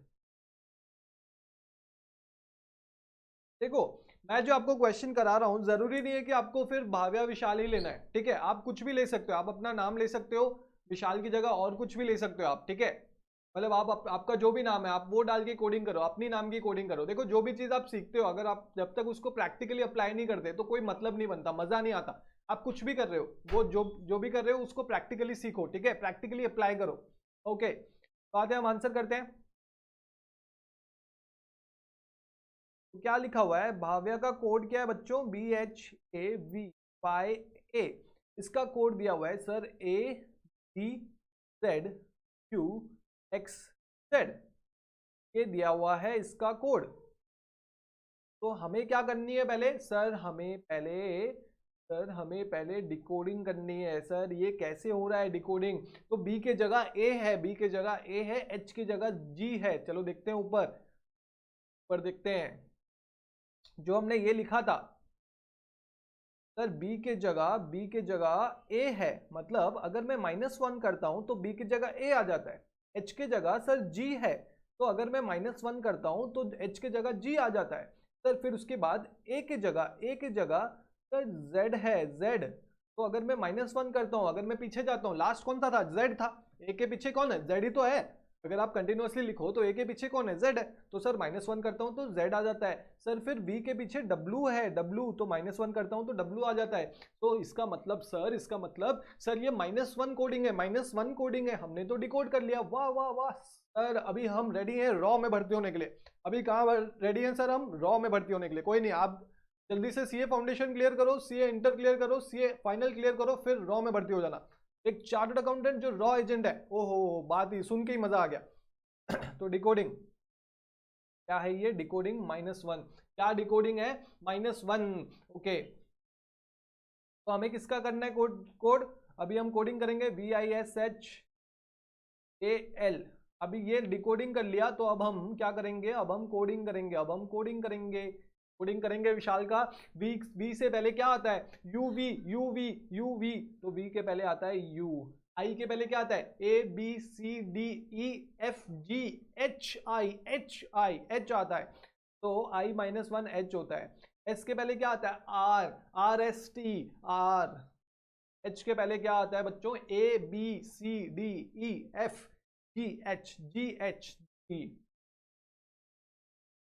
देखो मैं जो आपको क्वेश्चन करा रहा हूं, जरूरी नहीं है कि आपको फिर भाव्या विशाल ही लेना है। ठीक है, आप कुछ भी ले सकते हो, आप अपना नाम ले सकते हो, विशाल की जगह और कुछ भी ले सकते हो आप। ठीक है, मतलब आपका जो भी नाम है आप वो डाल के कोडिंग करो, अपनी नाम की कोडिंग करो। देखो जो भी चीज आप सीखते हो, अगर आप जब तक उसको प्रैक्टिकली अप्लाई नहीं करते तो कोई मतलब नहीं बनता, मजा नहीं आता। आप कुछ भी कर रहे हो, वो जो भी कर रहे हो उसको प्रैक्टिकली सीखो। ठीक है, प्रैक्टिकली अप्लाई करो। ओके, तो आते हैं हम आंसर करते हैं। तो क्या लिखा हुआ है, भाव्या का कोड क्या है बच्चों, BHAVYA। इसका कोड दिया हुआ है सर ABZQXZ, ये दिया हुआ है इसका कोड। तो हमें क्या करनी है पहले, सर हमें पहले डिकोडिंग करनी है। सर ये कैसे हो रहा है डिकोडिंग? तो बी के जगह ए है, बी के जगह ए है, एच की जगह जी है। चलो देखते हैं ऊपर, ऊपर देखते हैं जो हमने ये लिखा था। सर बी के जगह ए है, मतलब अगर मैं -1 करता हूं तो बी की जगह ए आ जाता है। एच के जगह सर जी है, तो अगर मैं -1 करता हूं तो एच के जगह जी आ जाता है। सर फिर उसके बाद ए के जगह सर जेड है, जेड। तो अगर मैं -1 करता हूं, अगर मैं पीछे जाता हूं, लास्ट कौन सा था, जेड था। ए के पीछे कौन है, जेड ही तो है। अगर आप कंटिन्यूअसली लिखो तो ए के पीछे कौन है, जेड है। तो सर -1 करता हूं तो जेड आ जाता है। सर फिर बी के पीछे डब्लू है, डब्लू, तो -1 करता हूं तो डब्लू आ जाता है। तो इसका मतलब सर ये -1 कोडिंग है, -1 कोडिंग है। हमने तो डिकोड कर लिया, वाह वाह वाह। सर अभी हम रेडी हैं रॉ में भर्ती होने के लिए। अभी कहाँ रेडी हैं सर, हम रॉ में भर्ती होने के लिए। कोई नहीं, आप जल्दी से सीए फाउंडेशन क्लियर करो, सीए इंटर क्लियर करो, सीए फाइनल क्लियर करो, फिर रॉ में भर्ती हो जाना। एक चार्टर्ड अकाउंटेंट जो रॉ एजेंट है, ओहो बात ही सुन के ही मजा आ गया। तो डिकोडिंग क्या है, ये डिकोडिंग -1, क्या डिकोडिंग है, -1। ओके, तो हमें किसका करना है कोड? अभी हम कोडिंग करेंगे VISHAL। अभी ये डिकोडिंग कर लिया, तो अब हम क्या करेंगे, अब हम कोडिंग करेंगे विशाल का। वी से पहले क्या आता है, यूवी यूवी यूवी, तो वी के पहले आता है यू। आई के पहले क्या आता है, ABCDEFGHI एच आता है, तो I -1 H होता है। एस के पहले क्या आता है, RST R। एच के पहले क्या आता है बच्चों, ABCDEFGH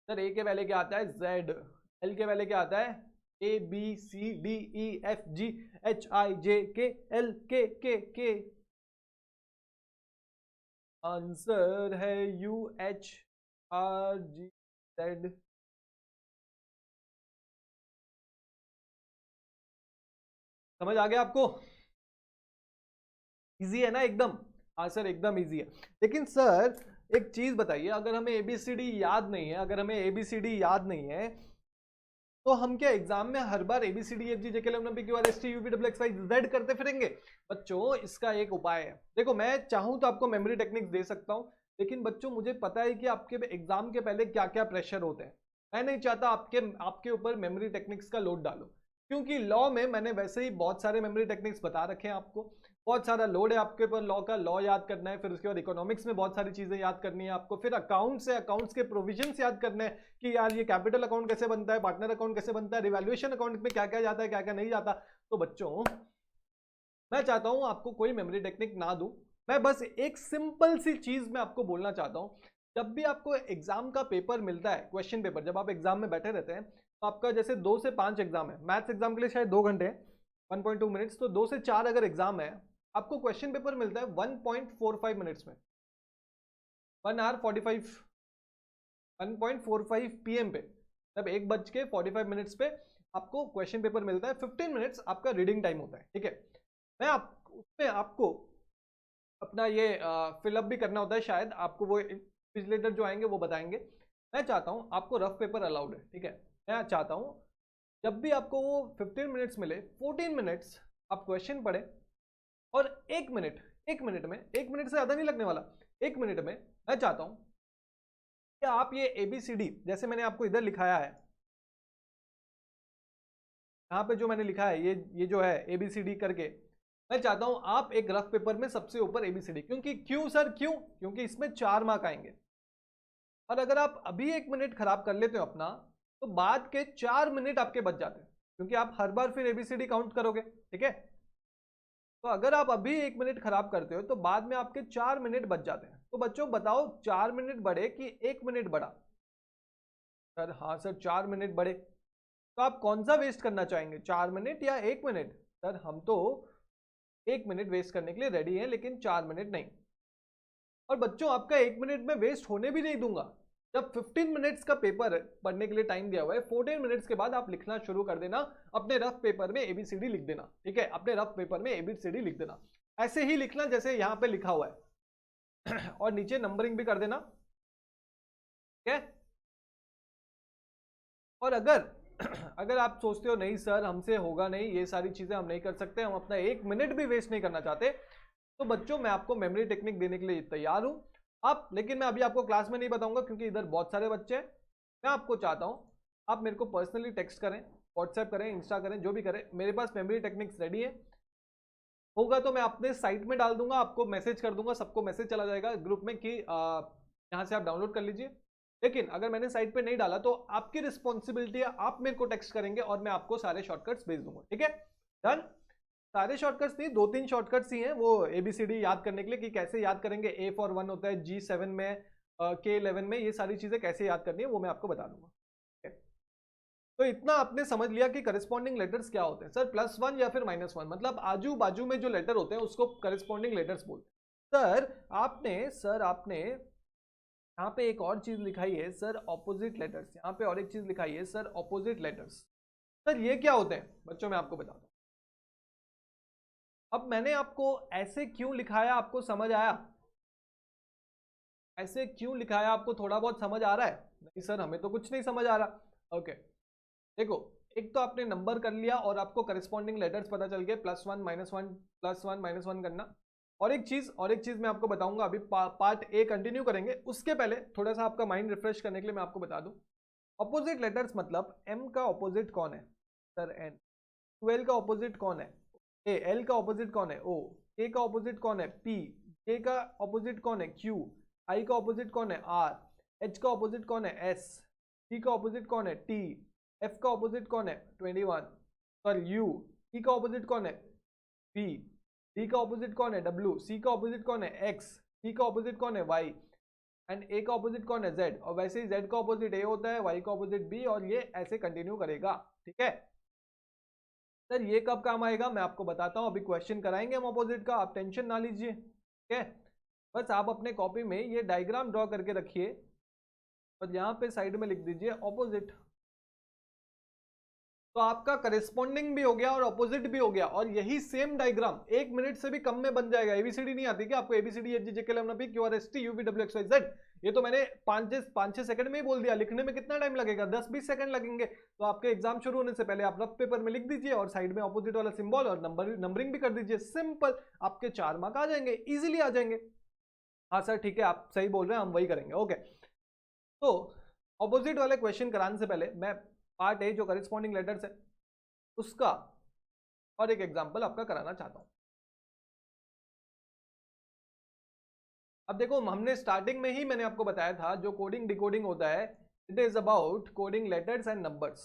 सर ए के पहले क्या आता है, Z। एल के पहले क्या आता है, ABCDEFGHIJKLKKK। आंसर है UHRGZ। समझ आ गया आपको? इजी है ना एकदम? हाँ सर एकदम इजी है। लेकिन सर एक चीज बताइए, अगर हमें ABCD याद नहीं है, तो हम क्या एग्जाम में हर बार ABCD EFG JK LMN OP Q R S T U V W X Y Z करते फिरेंगे? बच्चों इसका एक उपाय है। देखो मैं चाहूं तो आपको मेमोरी टेक्निक्स दे सकता हूं, लेकिन बच्चों मुझे पता है कि आपके एग्जाम के पहले क्या क्या प्रेशर होते हैं। मैं नहीं चाहता आपके ऊपर मेमोरी टेक्निक्स का लोड डालो, क्योंकि लॉ में मैंने वैसे ही बहुत सारे मेमोरी टेक्निक्स बता रखे हैं आपको। बहुत सारा लोड है आपके ऊपर लॉ का, लॉ याद करना है, फिर उसके बाद इकोनॉमिक्स में बहुत सारी चीजें याद करनी है आपको, फिर अकाउंट्स है, अकाउंट्स के प्रोविजंस याद करने हैं कि यार ये कैपिटल अकाउंट कैसे बनता है, पार्टनर अकाउंट कैसे बनता है, रिवैल्यूएशन अकाउंट में क्या क्या जाता है, क्या क्या नहीं जाता। तो बच्चों मैं चाहता हूं आपको कोई मेमोरी टेक्निक ना दूं, मैं बस एक सिंपल सी चीज मैं आपको बोलना चाहता हूं। जब भी आपको एग्जाम का पेपर मिलता है, क्वेश्चन पेपर, जब आप एग्जाम में बैठे रहते हैं, तो आपका जैसे 2 से 5 एग्जाम है, मैथ्स एग्जाम के लिए शायद 2 घंटे 1.2 मिनट्स, तो 2 से 4 अगर एग्जाम है, आपको क्वेश्चन पेपर मिलता है 1.45 मिनट्स में, 1 आवर 45 1.45 PM पे, तब 1:45 पे आपको क्वेश्चन पेपर मिलता है। 15 मिनट्स आपका रीडिंग टाइम होता है, ठीक है। मैं उसमें आपको अपना ये फिलअप भी करना होता है, शायद आपको वो इन्विजिलेटर जो आएंगे वो बताएंगे। मैं चाहता हूँ आपको रफ पेपर अलाउड है, ठीक है। मैं चाहता हूँ जब भी आपको वो 15 मिनट्स मिले, 14 मिनट्स आप क्वेश्चन पढ़े, और 1 मिनट में, 1 मिनट से ज़्यादा नहीं लगने वाला, 1 मिनट में मैं चाहता हूँ कि आप ये ABCD जैसे मैंने आपको इधर लिखाया है, यहाँ पे जो मैंने लिखा है ये जो है ABCD करके, मैं चाहता हूं आप एक रफ पेपर में सबसे ऊपर ABCD, क्योंकि क्यों सर, क्योंकि इसमें 4 मार्क आएंगे, और अगर आप अभी 1 मिनट खराब कर लेते हो अपना, तो बाद के 4 मिनट आपके बच जाते हैं, क्योंकि आप हर बार फिर ABCD काउंट करोगे, ठीक है। तो अगर आप अभी 1 मिनट खराब करते हो तो बाद में आपके 4 मिनट बच जाते हैं। तो बच्चों बताओ 4 मिनट बढ़े कि 1 मिनट बढ़ा? सर हाँ सर 4 मिनट बढ़े। तो आप कौन सा वेस्ट करना चाहेंगे, 4 मिनट या 1 मिनट? सर हम तो 1 मिनट वेस्ट करने के लिए रेडी है, लेकिन 4 मिनट नहीं। और बच्चों आपका 1 मिनट में वेस्ट होने भी नहीं दूंगा। जब 15 मिनट्स का पेपर पढ़ने के लिए टाइम दिया हुआ है, 14 मिनट्स के बाद आप लिखना शुरू कर देना, अपने रफ पेपर में ABCD लिख देना, ठीक है। अपने रफ पेपर में ABCD लिख देना, ऐसे ही लिखना जैसे यहाँ पे लिखा हुआ है और नीचे नंबरिंग भी कर देना, ठीक है। और अगर आप सोचते हो नहीं सर हमसे होगा नहीं, ये सारी चीजें हम नहीं कर सकते, हम अपना 1 मिनट भी वेस्ट नहीं करना चाहते, तो बच्चों मैं आपको मेमोरी टेक्निक देने के लिए तैयार हूं। आप लेकिन मैं अभी आपको क्लास में नहीं बताऊंगा, क्योंकि इधर बहुत सारे बच्चे हैं। मैं आपको चाहता हूं आप मेरे को पर्सनली टेक्स्ट करें, व्हाट्सएप करें, इंस्टा करें, जो भी करें, मेरे पास मेमोरी टेक्निक्स रेडी है। होगा तो मैं अपने साइट में डाल दूंगा, आपको मैसेज कर दूंगा, सबको मैसेज चला जाएगा ग्रुप में कि यहाँ से आप डाउनलोड कर लीजिए। लेकिन अगर मैंने साइट पे नहीं डाला तो आपकी रिस्पॉन्सिबिलिटी है, आप मेरे को टेक्स्ट करेंगे और मैं आपको सारे शॉर्टकट्स भेज दूंगा, ठीक है। डन। सारे शॉर्टकट्स नहीं, 2-3 शॉर्टकट्स ही हैं वो ABCD याद करने के लिए, कि कैसे याद करेंगे, A for 1 होता है, G7 में, K11 में, ये सारी चीजें कैसे याद करनी है वो मैं आपको बता दूंगा। तो इतना आपने समझ लिया कि करस्पॉन्डिंग लेटर्स क्या होते हैं। सर +1 या फिर -1, मतलब आजू बाजू में जो लेटर होते हैं उसको करस्पॉन्डिंग लेटर्स बोलते हैं। सर आपने यहाँ पे एक और चीज लिखाई है सर, ऑपोजिट लेटर्स, यहाँ पे और एक चीज लिखाई है सर, ऑपोजिट लेटर्स। सर ये क्या होते हैं? बच्चों मैं आपको बताता हूँ। अब मैंने आपको ऐसे क्यों लिखाया, आपको समझ आया? ऐसे क्यों लिखाया, आपको थोड़ा बहुत समझ आ रहा है? नहीं सर हमें तो कुछ नहीं समझ आ रहा। ओके देखो, एक तो आपने नंबर कर लिया और आपको करस्पॉन्डिंग लेटर्स पता चल गए, +1 -1 +1 -1 करना। और एक चीज मैं आपको बताऊंगा, अभी पार्ट A कंटिन्यू करेंगे, उसके पहले थोड़ा सा आपका माइंड रिफ्रेश करने के लिए मैं आपको बता दूं। ऑपोजिट लेटर्स मतलब M का ऑपोजिट कौन है? Sir N। 12 का ऑपोजिट कौन है? A। L का ऑपोजिट कौन है? O। K का ऑपोजिट कौन है? P। J का ऑपोजिट कौन है? Q। I का ऑपोजिट कौन है? R। H का ऑपोजिट कौन है? S। T का ऑपोजिट कौन है? T। F का ऑपोजिट कौन है? 21। Sorry U। E का ऑपोजिट कौन है? V। D का ऑपोजिट कौन है? W। C का ऑपोजिट कौन है? X। T का ऑपोजिट कौन है? Y। एंड A का ऑपोजिट कौन है? Z। और वैसे ही Z का ऑपोजिट A होता है, Y का ऑपोजिट B, और ये ऐसे कंटिन्यू करेगा, ठीक है। सर ये कब काम आएगा मैं आपको बताता हूँ, अभी क्वेश्चन कराएंगे हम ऑपोजिट का, आप टेंशन ना लीजिए, ठीक है। बस आप अपने कॉपी में ये डायग्राम ड्रॉ करके रखिए और यहाँ पे साइड में लिख दीजिए ऑपोजिट। तो आपका करेस्पॉन्डिंग भी हो गया और ऑपोजिट भी हो गया, और यही सेम डायग्राम 1 मिनट से भी कम में बन जाएगा। एबीसीडी नहीं आती क्या आपको? ABCD H G J K L M N O P Q R S T U V W X Y Z, ये तो मैंने 5-6 सेकंड में ही बोल दिया। लिखने में कितना टाइम लगेगा? 10-20 सेकंड लगेंगे। तो आपके एग्जाम शुरू होने से पहले आप रफ पेपर में लिख दीजिए और साइड में ऑपोजिट वाला सिंबल और नंबरिंग भी कर दीजिए। सिंपल, आपके 4 मार्क आ जाएंगे, इजिली आ जाएंगे। हाँ सर ठीक है, आप सही बोल रहे हैं, हम वही करेंगे। ओके, तो ऑपोजिट वाले क्वेश्चन कराने से पहले मैं पार्ट ए जो करेस्पॉन्डिंग लेटर्स है उसका और एक एग्जांपल आपका कराना चाहता हूं। अब देखो, हमने स्टार्टिंग में ही मैंने आपको बताया था जो कोडिंग डिकोडिंग होता है, it is about coding letters and numbers.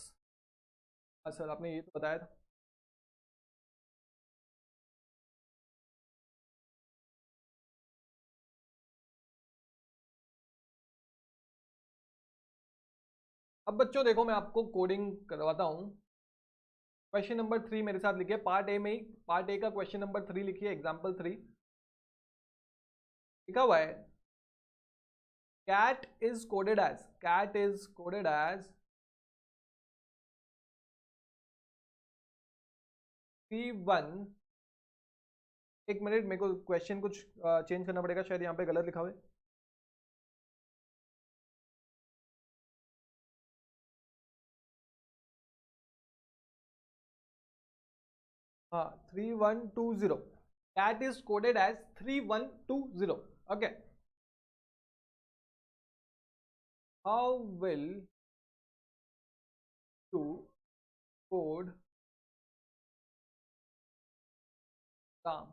Sir आपने ये तो बताया था। अब बच्चों देखो, मैं आपको कोडिंग करवाता हूं। क्वेश्चन नंबर 3 मेरे साथ लिखिए, पार्ट ए में ही, पार्ट ए का क्वेश्चन नंबर 3 लिखिए, एग्जाम्पल 3 लिखा हुआ है। cat is coded as, cat is coded as 31, एक मिनट, मेरे को क्वेश्चन कुछ चेंज करना पड़ेगा, शायद यहाँ पे गलत लिखा हुआ है। हाँ 3120, cat is coded as 3120. Okay, how will you code Ram?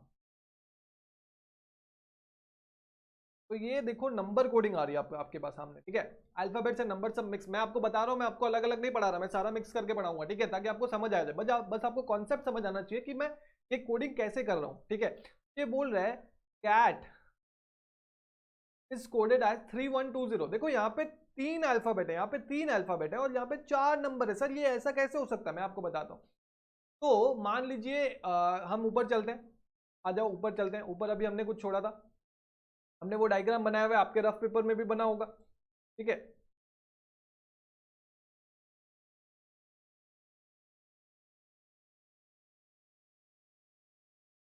तो ये देखो नंबर कोडिंग आ रही है आपके पास सामने, ठीक है। अल्फाबेट से नंबर सब मिक्स, मैं आपको बता रहा हूँ, मैं आपको अलग अलग नहीं पढ़ा रहा, मैं सारा मिक्स करके पढ़ाऊंगा, ठीक है, ताकि आपको समझ आ जाए। बस आपको कॉन्सेप्ट समझ आना चाहिए कि मैं ये कोडिंग कैसे कर रहा हूँ, ठीक है। ये बोल रहा है कैट इज कोडेड एज 3120। देखो यहाँ पे 3 अल्फाबेट है, यहाँ पे 3 अल्फाबेट है और यहाँ पे 4 नंबर है। सर ये ऐसा कैसे हो सकता है? मैं आपको बताता हूँ। तो मान लीजिए हम ऊपर चलते हैं, आ जाओ ऊपर चलते हैं। ऊपर अभी हमने कुछ छोड़ा था, हमने वो डायग्राम बनाया हुआ है, आपके रफ पेपर में भी बना होगा, ठीक है।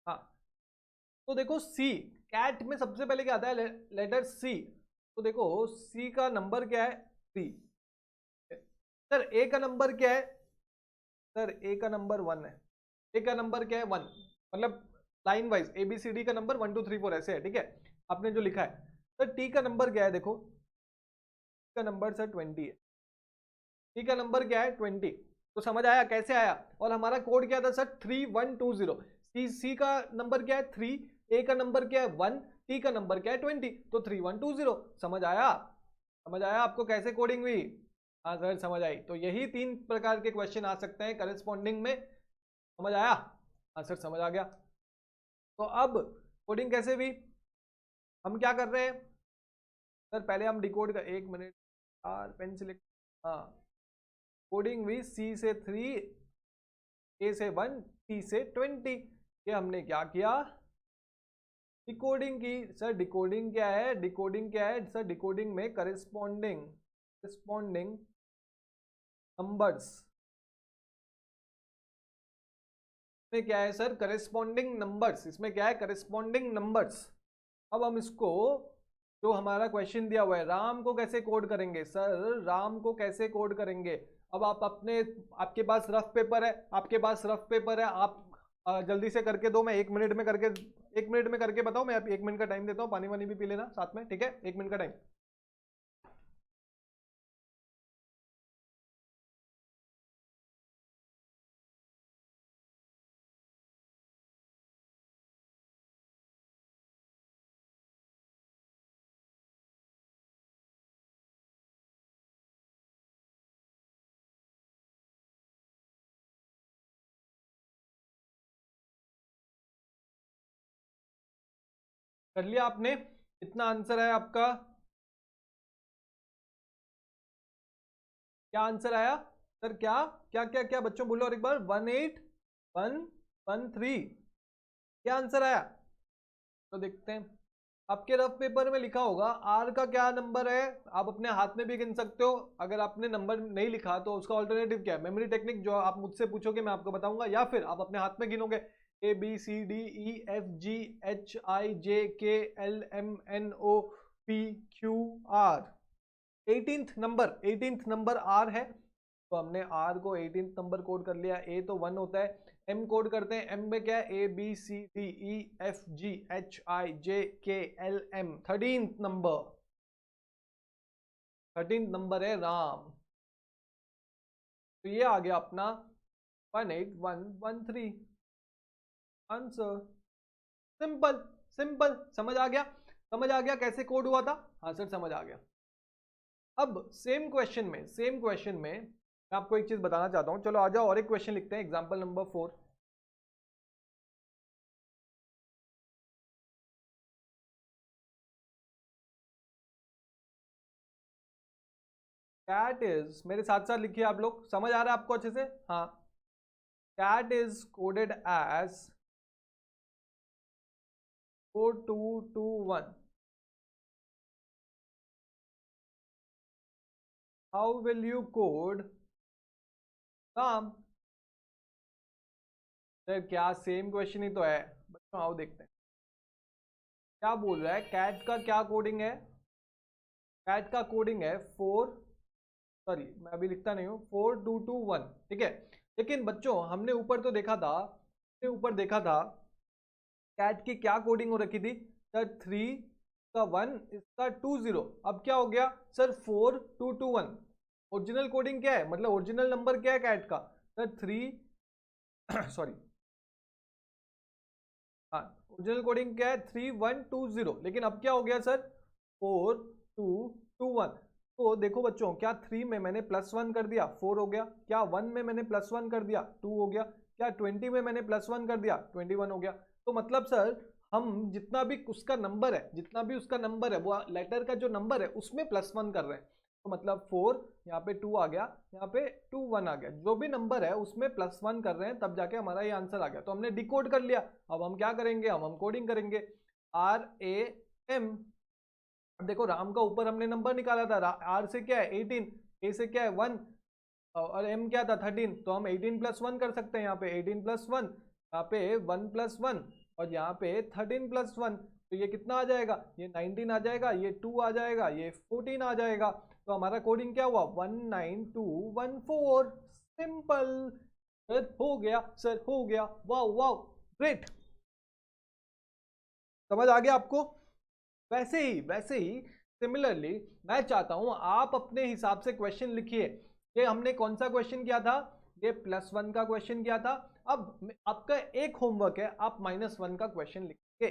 हाँ, तो देखो सी, कैट में सबसे पहले क्या आता है? लेटर सी। तो देखो सी का नंबर क्या है? 3। सर ए का नंबर क्या है? सर ए का नंबर 1 है। ए का नंबर क्या है? 1, मतलब लाइन वाइज एबीसीडी का नंबर 1 2 3 4 ऐसे है, ठीक है, आपने जो लिखा है। सर टी का नंबर क्या है? देखो का नंबर सर 20 है। टी का नंबर क्या है? 20। तो समझ आया कैसे आया? और हमारा कोड क्या था सर? 3120। सी का नंबर क्या है? 3, ए का नंबर क्या है? 1, टी का नंबर क्या है? 20, तो 3120। समझ आया? समझ आया आपको कैसे कोडिंग हुई? हाँ सर समझ आई। तो यही 3 प्रकार के क्वेश्चन आ सकते हैं करेस्पॉन्डिंग में। समझ आया? हाँ सर समझ आ गया। तो अब कोडिंग कैसे हुई, हम क्या कर रहे हैं? सर पहले हम डिकोड का, 1 मिनट यार, पेन से लिख। हाँ, कोडिंग हुई सी से 3, ए से 1, टी से 20। ये हमने क्या किया? डिकोडिंग की। सर डिकोडिंग क्या है? डिकोडिंग क्या है सर? डिकोडिंग में करेस्पॉन्डिंग नंबर्स में क्या है सर? करेस्पॉन्डिंग नंबर्स, इसमें क्या है? Corresponding numbers. अब हम इसको, जो हमारा क्वेश्चन दिया हुआ है, राम को कैसे कोड करेंगे? सर राम को कैसे कोड करेंगे? अब आप अपने, आपके पास रफ पेपर है, आपके पास रफ पेपर है, आप जल्दी से करके दो, मैं 1 मिनट में करके, 1 मिनट में करके बताओ। मैं 1 मिनट का टाइम देता हूँ, पानी वानी भी पी लेना साथ में, ठीक है। 1 मिनट का टाइम। कर लिया आपने? इतना आंसर है आपका? क्या आंसर आया सर? क्या क्या क्या क्या बच्चों बोलो और एक बार, 18113, क्या आंसर आया? तो देखते हैं। आपके रफ पेपर में लिखा होगा आर का क्या नंबर है, आप अपने हाथ में भी गिन सकते हो। अगर आपने नंबर नहीं लिखा तो उसका ऑल्टरनेटिव क्या है, मेमोरी टेक्निक जो आप मुझसे पूछोगे मैं आपको बताऊंगा, या फिर आप अपने हाथ में गिनोगे ABCDEFGHIJKLMNOPQR। 18th नंबर आर है, तो हमने आर को 18th नंबर कोड कर लिया। ए तो 1 होता है, एम कोड करते हैं। एम में क्या है, ABCDEFGHIJKLM। 13th नंबर है राम। तो ये आ गया अपना 18113 आंसर। सिंपल सिंपल, समझ आ गया? समझ आ गया कैसे कोड हुआ था? हाँ सर समझ आ गया। अब सेम क्वेश्चन में मैं आपको एक चीज बताना चाहता हूं। चलो आ जाओ और एक क्वेश्चन लिखते हैं, एग्जांपल नंबर 4। कैट इज, मेरे साथ साथ लिखिए आप लोग, समझ आ रहा है आपको अच्छे से? हाँ। Cat is coded as 4221। How will you code Ram? Sir क्या सेम क्वेश्चन ही तो है बच्चों, आओ देखते हैं क्या बोल रहा है। कैट का क्या कोडिंग है? कैट का कोडिंग है 4, सॉरी मैं अभी लिखता नहीं हूँ, 4221, ठीक है। लेकिन बच्चों हमने ऊपर तो देखा था, हमने ऊपर देखा था कैट की क्या कोडिंग हो रखी थी सर, 3 का 1, इसका 20। अब क्या हो गया सर, 4221। ओरिजिनल कोडिंग क्या है, मतलब ओरिजिनल नंबर क्या है कैट का सर, 3 सॉरी, हाँ ओरिजिनल कोडिंग क्या है 3120। लेकिन अब क्या हो गया सर, 4221। तो देखो बच्चों, क्या 3 में मैंने +1 कर दिया 4 हो गया, क्या 1 में मैंने +1 कर दिया 2 हो गया, क्या 20 में मैंने +1 कर दिया 21 हो गया। तो मतलब सर हम जितना भी उसका नंबर है, जितना भी उसका नंबर है वो लेटर का जो नंबर है उसमें +1 कर रहे हैं। तो मतलब 4, यहाँ पे 2 आ गया, यहाँ पे 2 1 आ गया, जो भी नंबर है उसमें +1 कर रहे हैं, तब जाके हमारा ये आंसर आ गया। तो हमने डिकोड कर लिया। अब हम क्या करेंगे, हम कोडिंग करेंगे। RAM। अब देखो राम का ऊपर हमने नंबर निकाला था, आर से क्या है 18, ए से क्या है 1, और एम क्या था 13। तो हम 18 + 1 कर सकते हैं, यहाँ पे 18 + 1, यहाँ पे 1 + 1, और यहाँ पे 13 + 1। तो ये कितना आ जाएगा, ये 19 आ जाएगा, ये 2 आ जाएगा, ये 14 आ जाएगा। तो हमारा कोडिंग क्या हुआ, 19214। सिंपल सर, हो गया सर, हो गया। Wow wow, great. समझ आ गया आपको? वैसे ही सिमिलरली मैं चाहता हूं आप अपने हिसाब से क्वेश्चन लिखिए। ये हमने कौन सा क्वेश्चन किया था, ये +1 का क्वेश्चन किया था। अब आपका एक होमवर्क है, आप -1 का क्वेश्चन लिखेंगे।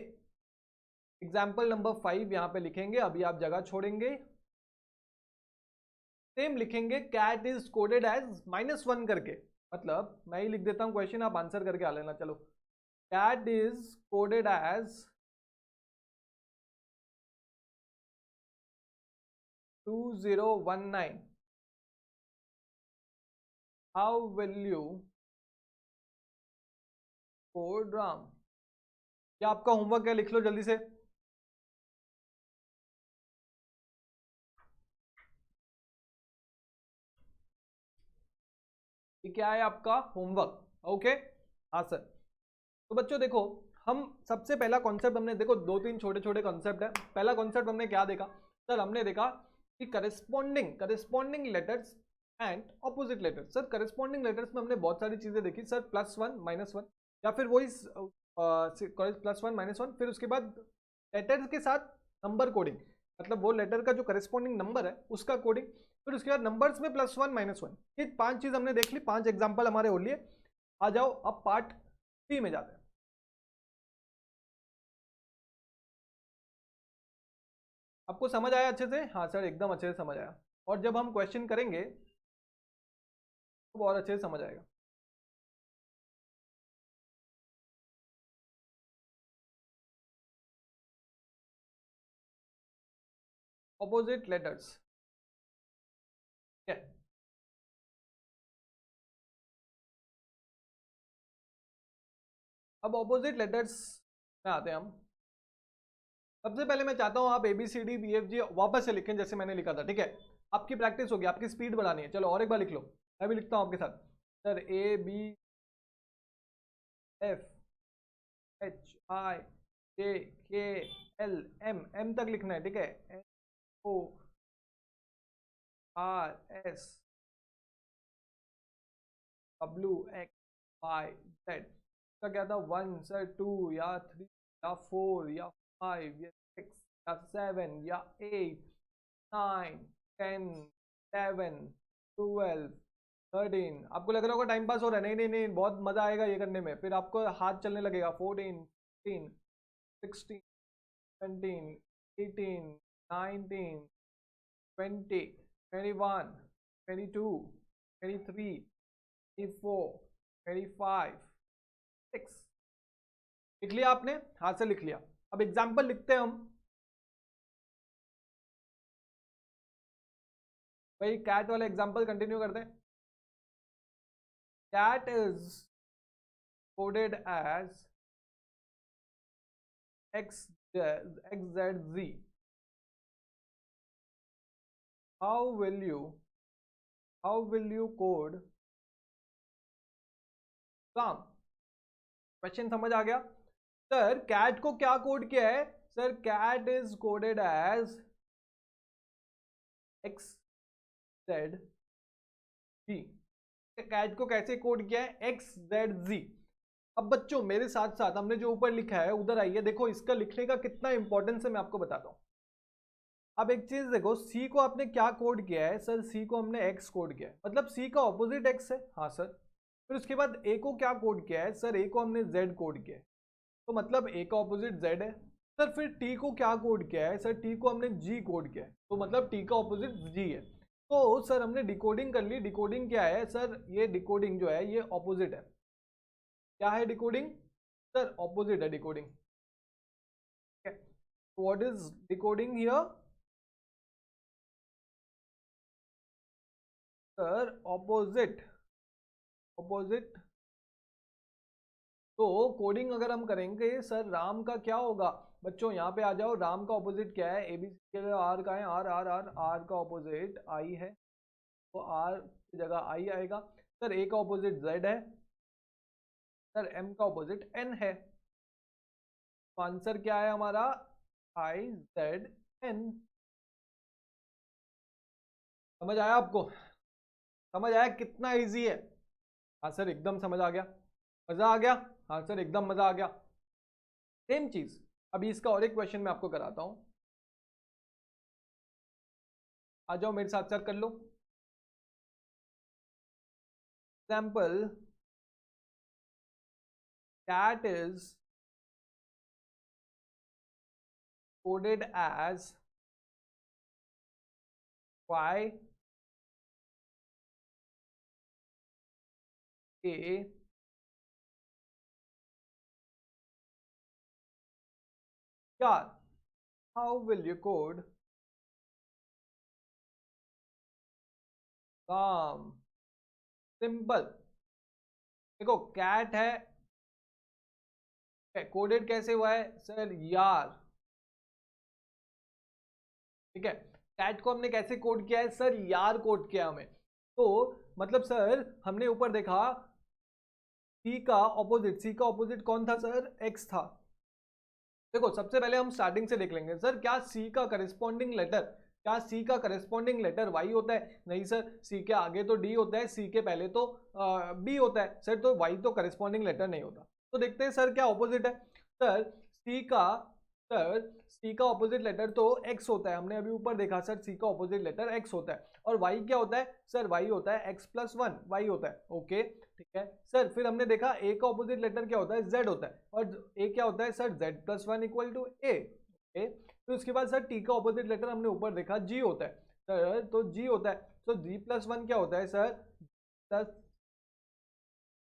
एग्जाम्पल नंबर 5 यहां पे लिखेंगे, अभी आप जगह छोड़ेंगे। सेम लिखेंगे, कैट इज कोडेड एज -1 करके, मतलब मैं ही लिख देता हूं क्वेश्चन, आप आंसर करके आ लेना। चलो, cat is coded as 2019। How will you code Ram? क्या आपका होमवर्क है, लिख लो जल्दी से। ये क्या है आपका होमवर्क, ओके। हाँ सर। तो बच्चों देखो, हम सबसे पहला कॉन्सेप्ट हमने देखो, 2-3 छोटे छोटे कॉन्सेप्ट है। पहला कॉन्सेप्ट हमने क्या देखा सर, हमने देखा कि corresponding letters and opposite letters. Sir corresponding letters में हमने बहुत सारी चीजें देखी सर, +1 -1, या फिर वही +1 -1, फिर उसके बाद लेटर्स के साथ नंबर कोडिंग, मतलब वो लेटर का जो करस्पॉन्डिंग नंबर है उसका कोडिंग, फिर उसके बाद नंबर्स में +1 -1। ये 5 चीज हमने देख ली, 5 एग्जाम्पल हमारे हो लिए। आ जाओ अब पार्ट 3 में जाते हैं। आपको समझ आया अच्छे से? हाँ सर एकदम अच्छे से समझ आया, और जब हम क्वेश्चन करेंगे तो बहुत अच्छे से समझ आएगा। ऑपोजिट लेटर्स, ठीक है। अब ऑपोजिट लेटर्स में आते हैं हम। सबसे पहले मैं चाहता हूँ आप ABCD BFG वापस से लिखें जैसे मैंने लिखा था, ठीक है। आपकी प्रैक्टिस होगी, आपकी स्पीड बढ़ानी है। चलो और एक बार लिख लो, मैं भी लिखता हूँ आपके साथ। सर ABFHIJKLM तक लिखना है, ठीक है। NORSWXYZ का क्या था, 1 सर 2 या 3 या 4 या 5 या 6 या 7 या 8 9 10 11 12 13। आपको लग रहा होगा टाइम पास हो रहा है, नहीं नहीं नहीं, बहुत मजा आएगा ये करने में, फिर आपको हाथ चलने लगेगा। 14 15 16 17 18 19 20 21 22 23 24 25 6। लिख लिया आपने, हाथ से लिख लिया। अब एग्जाम्पल लिखते हैं हम। भाई कैट वाला एग्जाम्पल कंटिन्यू करते हैं। Cat is coded as XZZ। how will you code काम? क्वेश्चन समझ आ गया? सर कैट को क्या कोड किया है? Sir cat is coded as XZG। Cat को कैसे कोड किया है? XZZ। अब बच्चों मेरे साथ साथ हमने जो ऊपर लिखा है उधर आइए, देखो इसका लिखने का कितना इंपॉर्टेंस है मैं आपको बताता हूं। अब एक चीज देखो, सी को आपने क्या कोड किया है? सर सी को हमने एक्स कोड किया है, मतलब सी का ऑपोजिट एक्स है। हाँ सर। फिर उसके बाद ए को क्या कोड किया है? सर ए को हमने जेड कोड किया है, तो मतलब ए का ऑपोजिट जेड है। सर फिर टी को क्या कोड किया है? सर टी को हमने जी कोड किया है, तो मतलब टी का ऑपोजिट जी है। तो सर हमने डिकोडिंग कर ली। डिकोडिंग क्या है? सर ये डिकोडिंग जो है ये ऑपोजिट है। क्या है डिकोडिंग? सर ऑपोजिट है decoding. What is decoding here? Sir opposite. Opposite. तो कोडिंग अगर हम करेंगे सर राम का क्या होगा? बच्चों यहाँ पे आ जाओ, राम का ऑपोजिट क्या है? एबीसी के लिए आर का है, आर आर आर। आर का ऑपोजिट आई है, तो आर की जगह आई आएगा। सर ए का ऑपोजिट जेड है। सर एम का ऑपोजिट एन है। तो आंसर क्या है हमारा? I Z N. समझ आया आपको? समझ आया कितना इजी है? हाँ सर एकदम समझ आ गया, मजा आ गया। हाँ सर एकदम मजा आ गया। सेम चीज अभी इसका और एक क्वेश्चन मैं आपको कराता हूं। आ जाओ मेरे साथ साथ कर लो। Example, cat is coded as y a car। how will you code काम? सिंपल। देखो कैट है, कोडेड कैसे हुआ है? सर यार, ठीक है। कैट को हमने कैसे कोड किया है? सर यार कोड किया हमें। तो मतलब सर हमने ऊपर देखा सी का ऑपोजिट, सी का ऑपोजिट कौन था? सर एक्स था। देखो सबसे पहले हम स्टार्टिंग से देख लेंगे। सर क्या सी का करस्पॉन्डिंग लेटर, क्या सी का करस्पॉन्डिंग लेटर वाई होता है? नहीं सर, सी के आगे तो डी होता है, सी के पहले तो बी होता है। सर तो वाई तो करस्पॉन्डिंग लेटर नहीं होता। तो देखते हैं सर क्या ऑपोजिट है। सर सी का, सर सी का ऑपोजिट लेटर तो एक्स होता है, हमने अभी ऊपर देखा। सर सी का ऑपोजिट लेटर एक्स होता है। और वाई क्या होता है? सर वाई होता है एक्स प्लस वन, वाई होता है। ओके ठीक है सर। फिर हमने देखा ए का ऑपोजिट लेटर क्या होता है? जेड होता है। और ए क्या होता है? Sir Z plus one equal to A. फिर उसके बाद सर टी का ऑपोजिट लेटर हमने ऊपर देखा जी होता है। सर तो जी होता है, तो जी प्लस वन क्या होता है? सर प्लस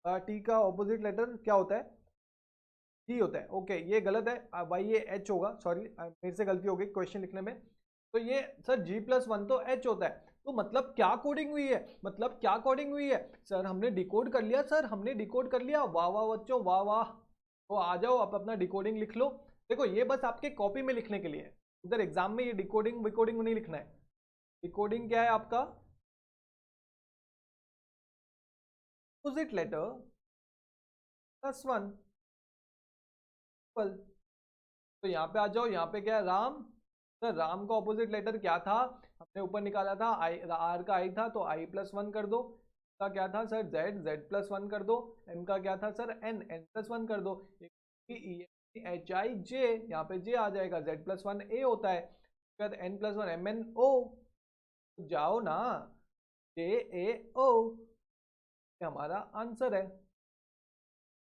टी का ऑपोजिट लेटर क्या होता है? जी होता है। ओके ये गलत है भाई, ये एच होगा, सॉरी मेरे से गलती हो गई क्वेश्चन लिखने में। तो ये सर जी प्लस वन तो एच होता है। तो मतलब क्या कोडिंग हुई है? मतलब क्या कोडिंग हुई है? सर हमने डिकोड कर लिया। सर हमने डिकोड कर लिया। वाह वाह बच्चों वाह वाह। तो आ जाओ आप अपना डिकोडिंग लिख लो। देखो ये बस आपके कॉपी में लिखने के लिए है, उधर एग्जाम में ये डिकोडिंग विकोडिंग नहीं लिखना है। डिकोडिंग क्या है आपका, ऑपोजिट लेटर +1 तो यहाँ पे आ जाओ, यहाँ पे क्या है राम, सर राम का ऑपोजिट लेटर क्या था, हमने ऊपर निकाला था आई, आर का आई था तो i+1 कर दो, का क्या था सर z+1 कर दो, m का क्या था सर n+1 कर दो, HIJ यहाँ पे j आ जाएगा, z+1 a होता है, n+1 MNO, जाओ ना, JAO हमारा आंसर है।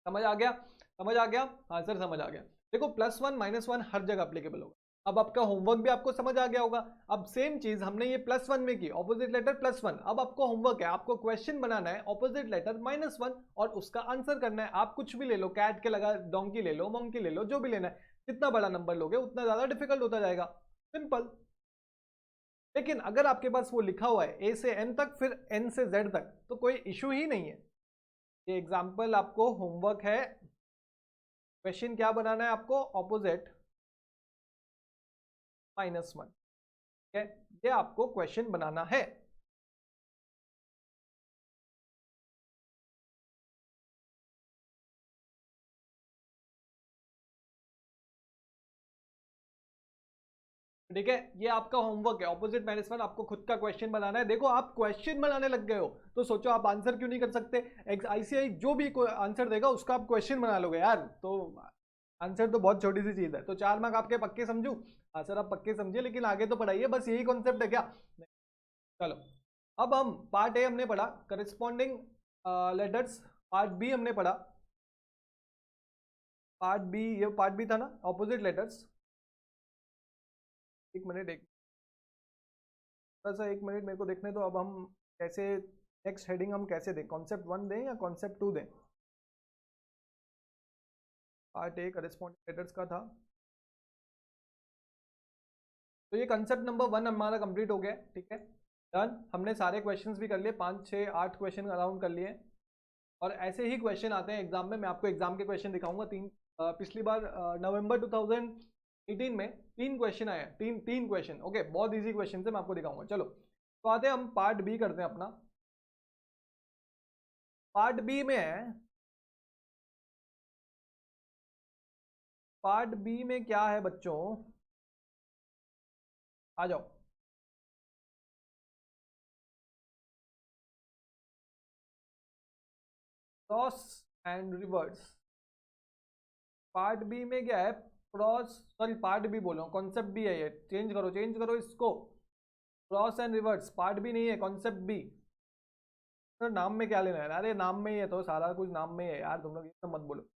समझ आ गया, समझ आ गया, हाँ सर समझ आ गया। देखो +1 -1 हर जगह अप्लीकेबल होगा। अब आपका होमवर्क भी आपको समझ आ गया होगा। अब सेम चीज हमने ये +1 में की, ऑपोजिट लेटर +1। अब आपको होमवर्क है, आपको क्वेश्चन बनाना है ऑपोजिट लेटर -1 और उसका आंसर करना है। आप कुछ भी ले लो, कैट के लगा, डोंकी ले लो, मोंकी ले लो, जो भी लेना है। जितना बड़ा नंबर लोगे उतना ज्यादा डिफिकल्ट होता जाएगा, सिंपल। लेकिन अगर आपके पास वो लिखा हुआ है A से N तक, फिर N से Z तक, तो कोई इशू ही नहीं है। ये एग्जाम्पल आपको होमवर्क है। क्वेश्चन क्या बनाना है आपको, ऑपोजिट -1, ठीक है, ये आपको क्वेश्चन बनाना है। ठीक है, ये आपका होमवर्क है, ऑपोजिट -1 आपको खुद का क्वेश्चन बनाना है। देखो आप क्वेश्चन बनाने लग गए हो तो सोचो आप आंसर क्यों नहीं कर सकते। ICI जो भी आंसर देगा उसका आप क्वेश्चन बना लोगे यार, तो आंसर तो बहुत छोटी सी चीज है। तो 4 मार्क आपके पक्के समझू, हाँ सर आप पक्के समझिए, लेकिन आगे तो पढ़ाइए, बस यही कॉन्सेप्ट है क्या। चलो अब हम पार्ट ए हमने पढ़ा, करस्पॉन्डिंग लेटर्स। पार्ट बी हमने पढ़ा, पार्ट बी, ये पार्ट बी था ना, ऑपोजिट लेटर्स। एक मिनट, एक थोड़ा सा, एक मिनट मेरे को देखने दो। अब हम कैसे नेक्स्ट हेडिंग हम कैसे दें, कॉन्सेप्ट 1 दें या कॉन्सेप्ट 2 दें। पार्ट ए करस्पॉन्डिंग लेटर्स का था, तो ये कंसेप्ट नंबर 1 हमारा कंप्लीट हो गया, ठीक है, डन। हमने सारे क्वेश्चंस भी कर लिए, 5 6 8 क्वेश्चन अराउंड कर लिए। और ऐसे ही क्वेश्चन आते हैं एग्जाम में। मैं आपको एग्जाम के क्वेश्चन दिखाऊंगा। पिछली बार नवंबर 2018 में 3 क्वेश्चन आए हैं, तीन क्वेश्चन, ओके, बहुत इजी क्वेश्चन है, मैं आपको दिखाऊंगा। चलो तो आते हैं हम पार्ट बी करते हैं अपना। पार्ट बी में है, पार्ट बी में क्या है बच्चों, आ जाओ। Cross and reverse. Part B में क्या है, क्रॉस, सॉरी पार्ट बी बोल रहा हूँ, कॉन्सेप्ट बी है ये, चेंज करो इसको। Cross and reverse part B नहीं है, कॉन्सेप्ट बी। तो नाम में क्या लेना है, अरे नाम में ही है, तो सारा कुछ नाम में ही है यार, तुम लोग ये सब मत बोलो।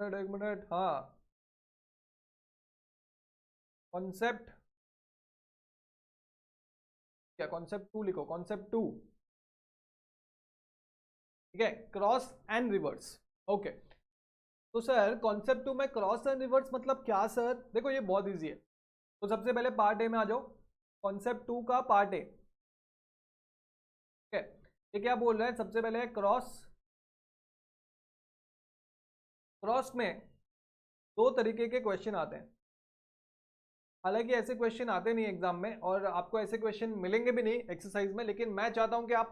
एक मिनट, हाँ, कॉन्सेप्ट क्या, कॉन्सेप्ट 2 लिखो, कॉन्सेप्ट 2, ठीक है, क्रॉस एंड रिवर्स, ओके। तो सर कॉन्सेप्ट 2 में क्रॉस एंड रिवर्स मतलब क्या सर, देखो ये बहुत इजी है। तो सबसे पहले पार्ट ए में आ जाओ, कॉन्सेप्ट 2 का पार्ट ए, ठीक है। ये क्या बोल रहे हैं, सबसे पहले क्रॉस, क्रॉस में 2 तरीके के क्वेश्चन आते हैं। हालांकि ऐसे क्वेश्चन आते नहीं एग्जाम में, और आपको ऐसे क्वेश्चन मिलेंगे भी नहीं एक्सरसाइज में, लेकिन मैं चाहता हूं कि आप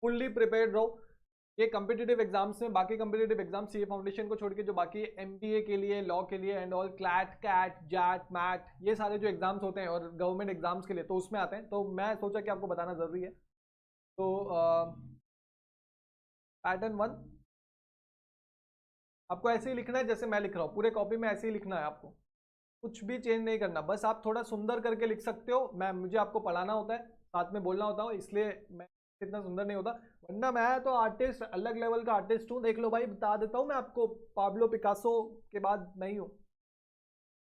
फुल्ली प्रिपेयर्ड रहो ये कम्पिटिटिव एग्जाम्स में। बाकी कम्पिटिटिव एग्जाम सीए फाउंडेशन को छोड़ के जो बाकी एमबीए के लिए, लॉ के लिए and all, CLAT, CAT, XAT, MAT, ये सारे जो एग्जाम्स होते हैं और गवर्नमेंट एग्जाम्स के लिए, तो उसमें आते हैं। तो मैं सोचा कि आपको बताना जरूरी है। तो पैटर्न 1 आपको ऐसे ही लिखना है जैसे मैं लिख रहा हूँ, पूरे कॉपी में ऐसे ही लिखना है आपको, कुछ भी चेंज नहीं करना। बस आप थोड़ा सुंदर करके लिख सकते हो, मुझे आपको पढ़ाना होता है, साथ में बोलना होता है, इसलिए मैं इतना सुंदर नहीं होता। वरना मैं तो आर्टिस्ट, अलग लेवल का आर्टिस्ट हूँ, देख लो भाई, बता देता हूँ मैं आपको, पाब्लो पिकासो के बाद नहीं हूँ।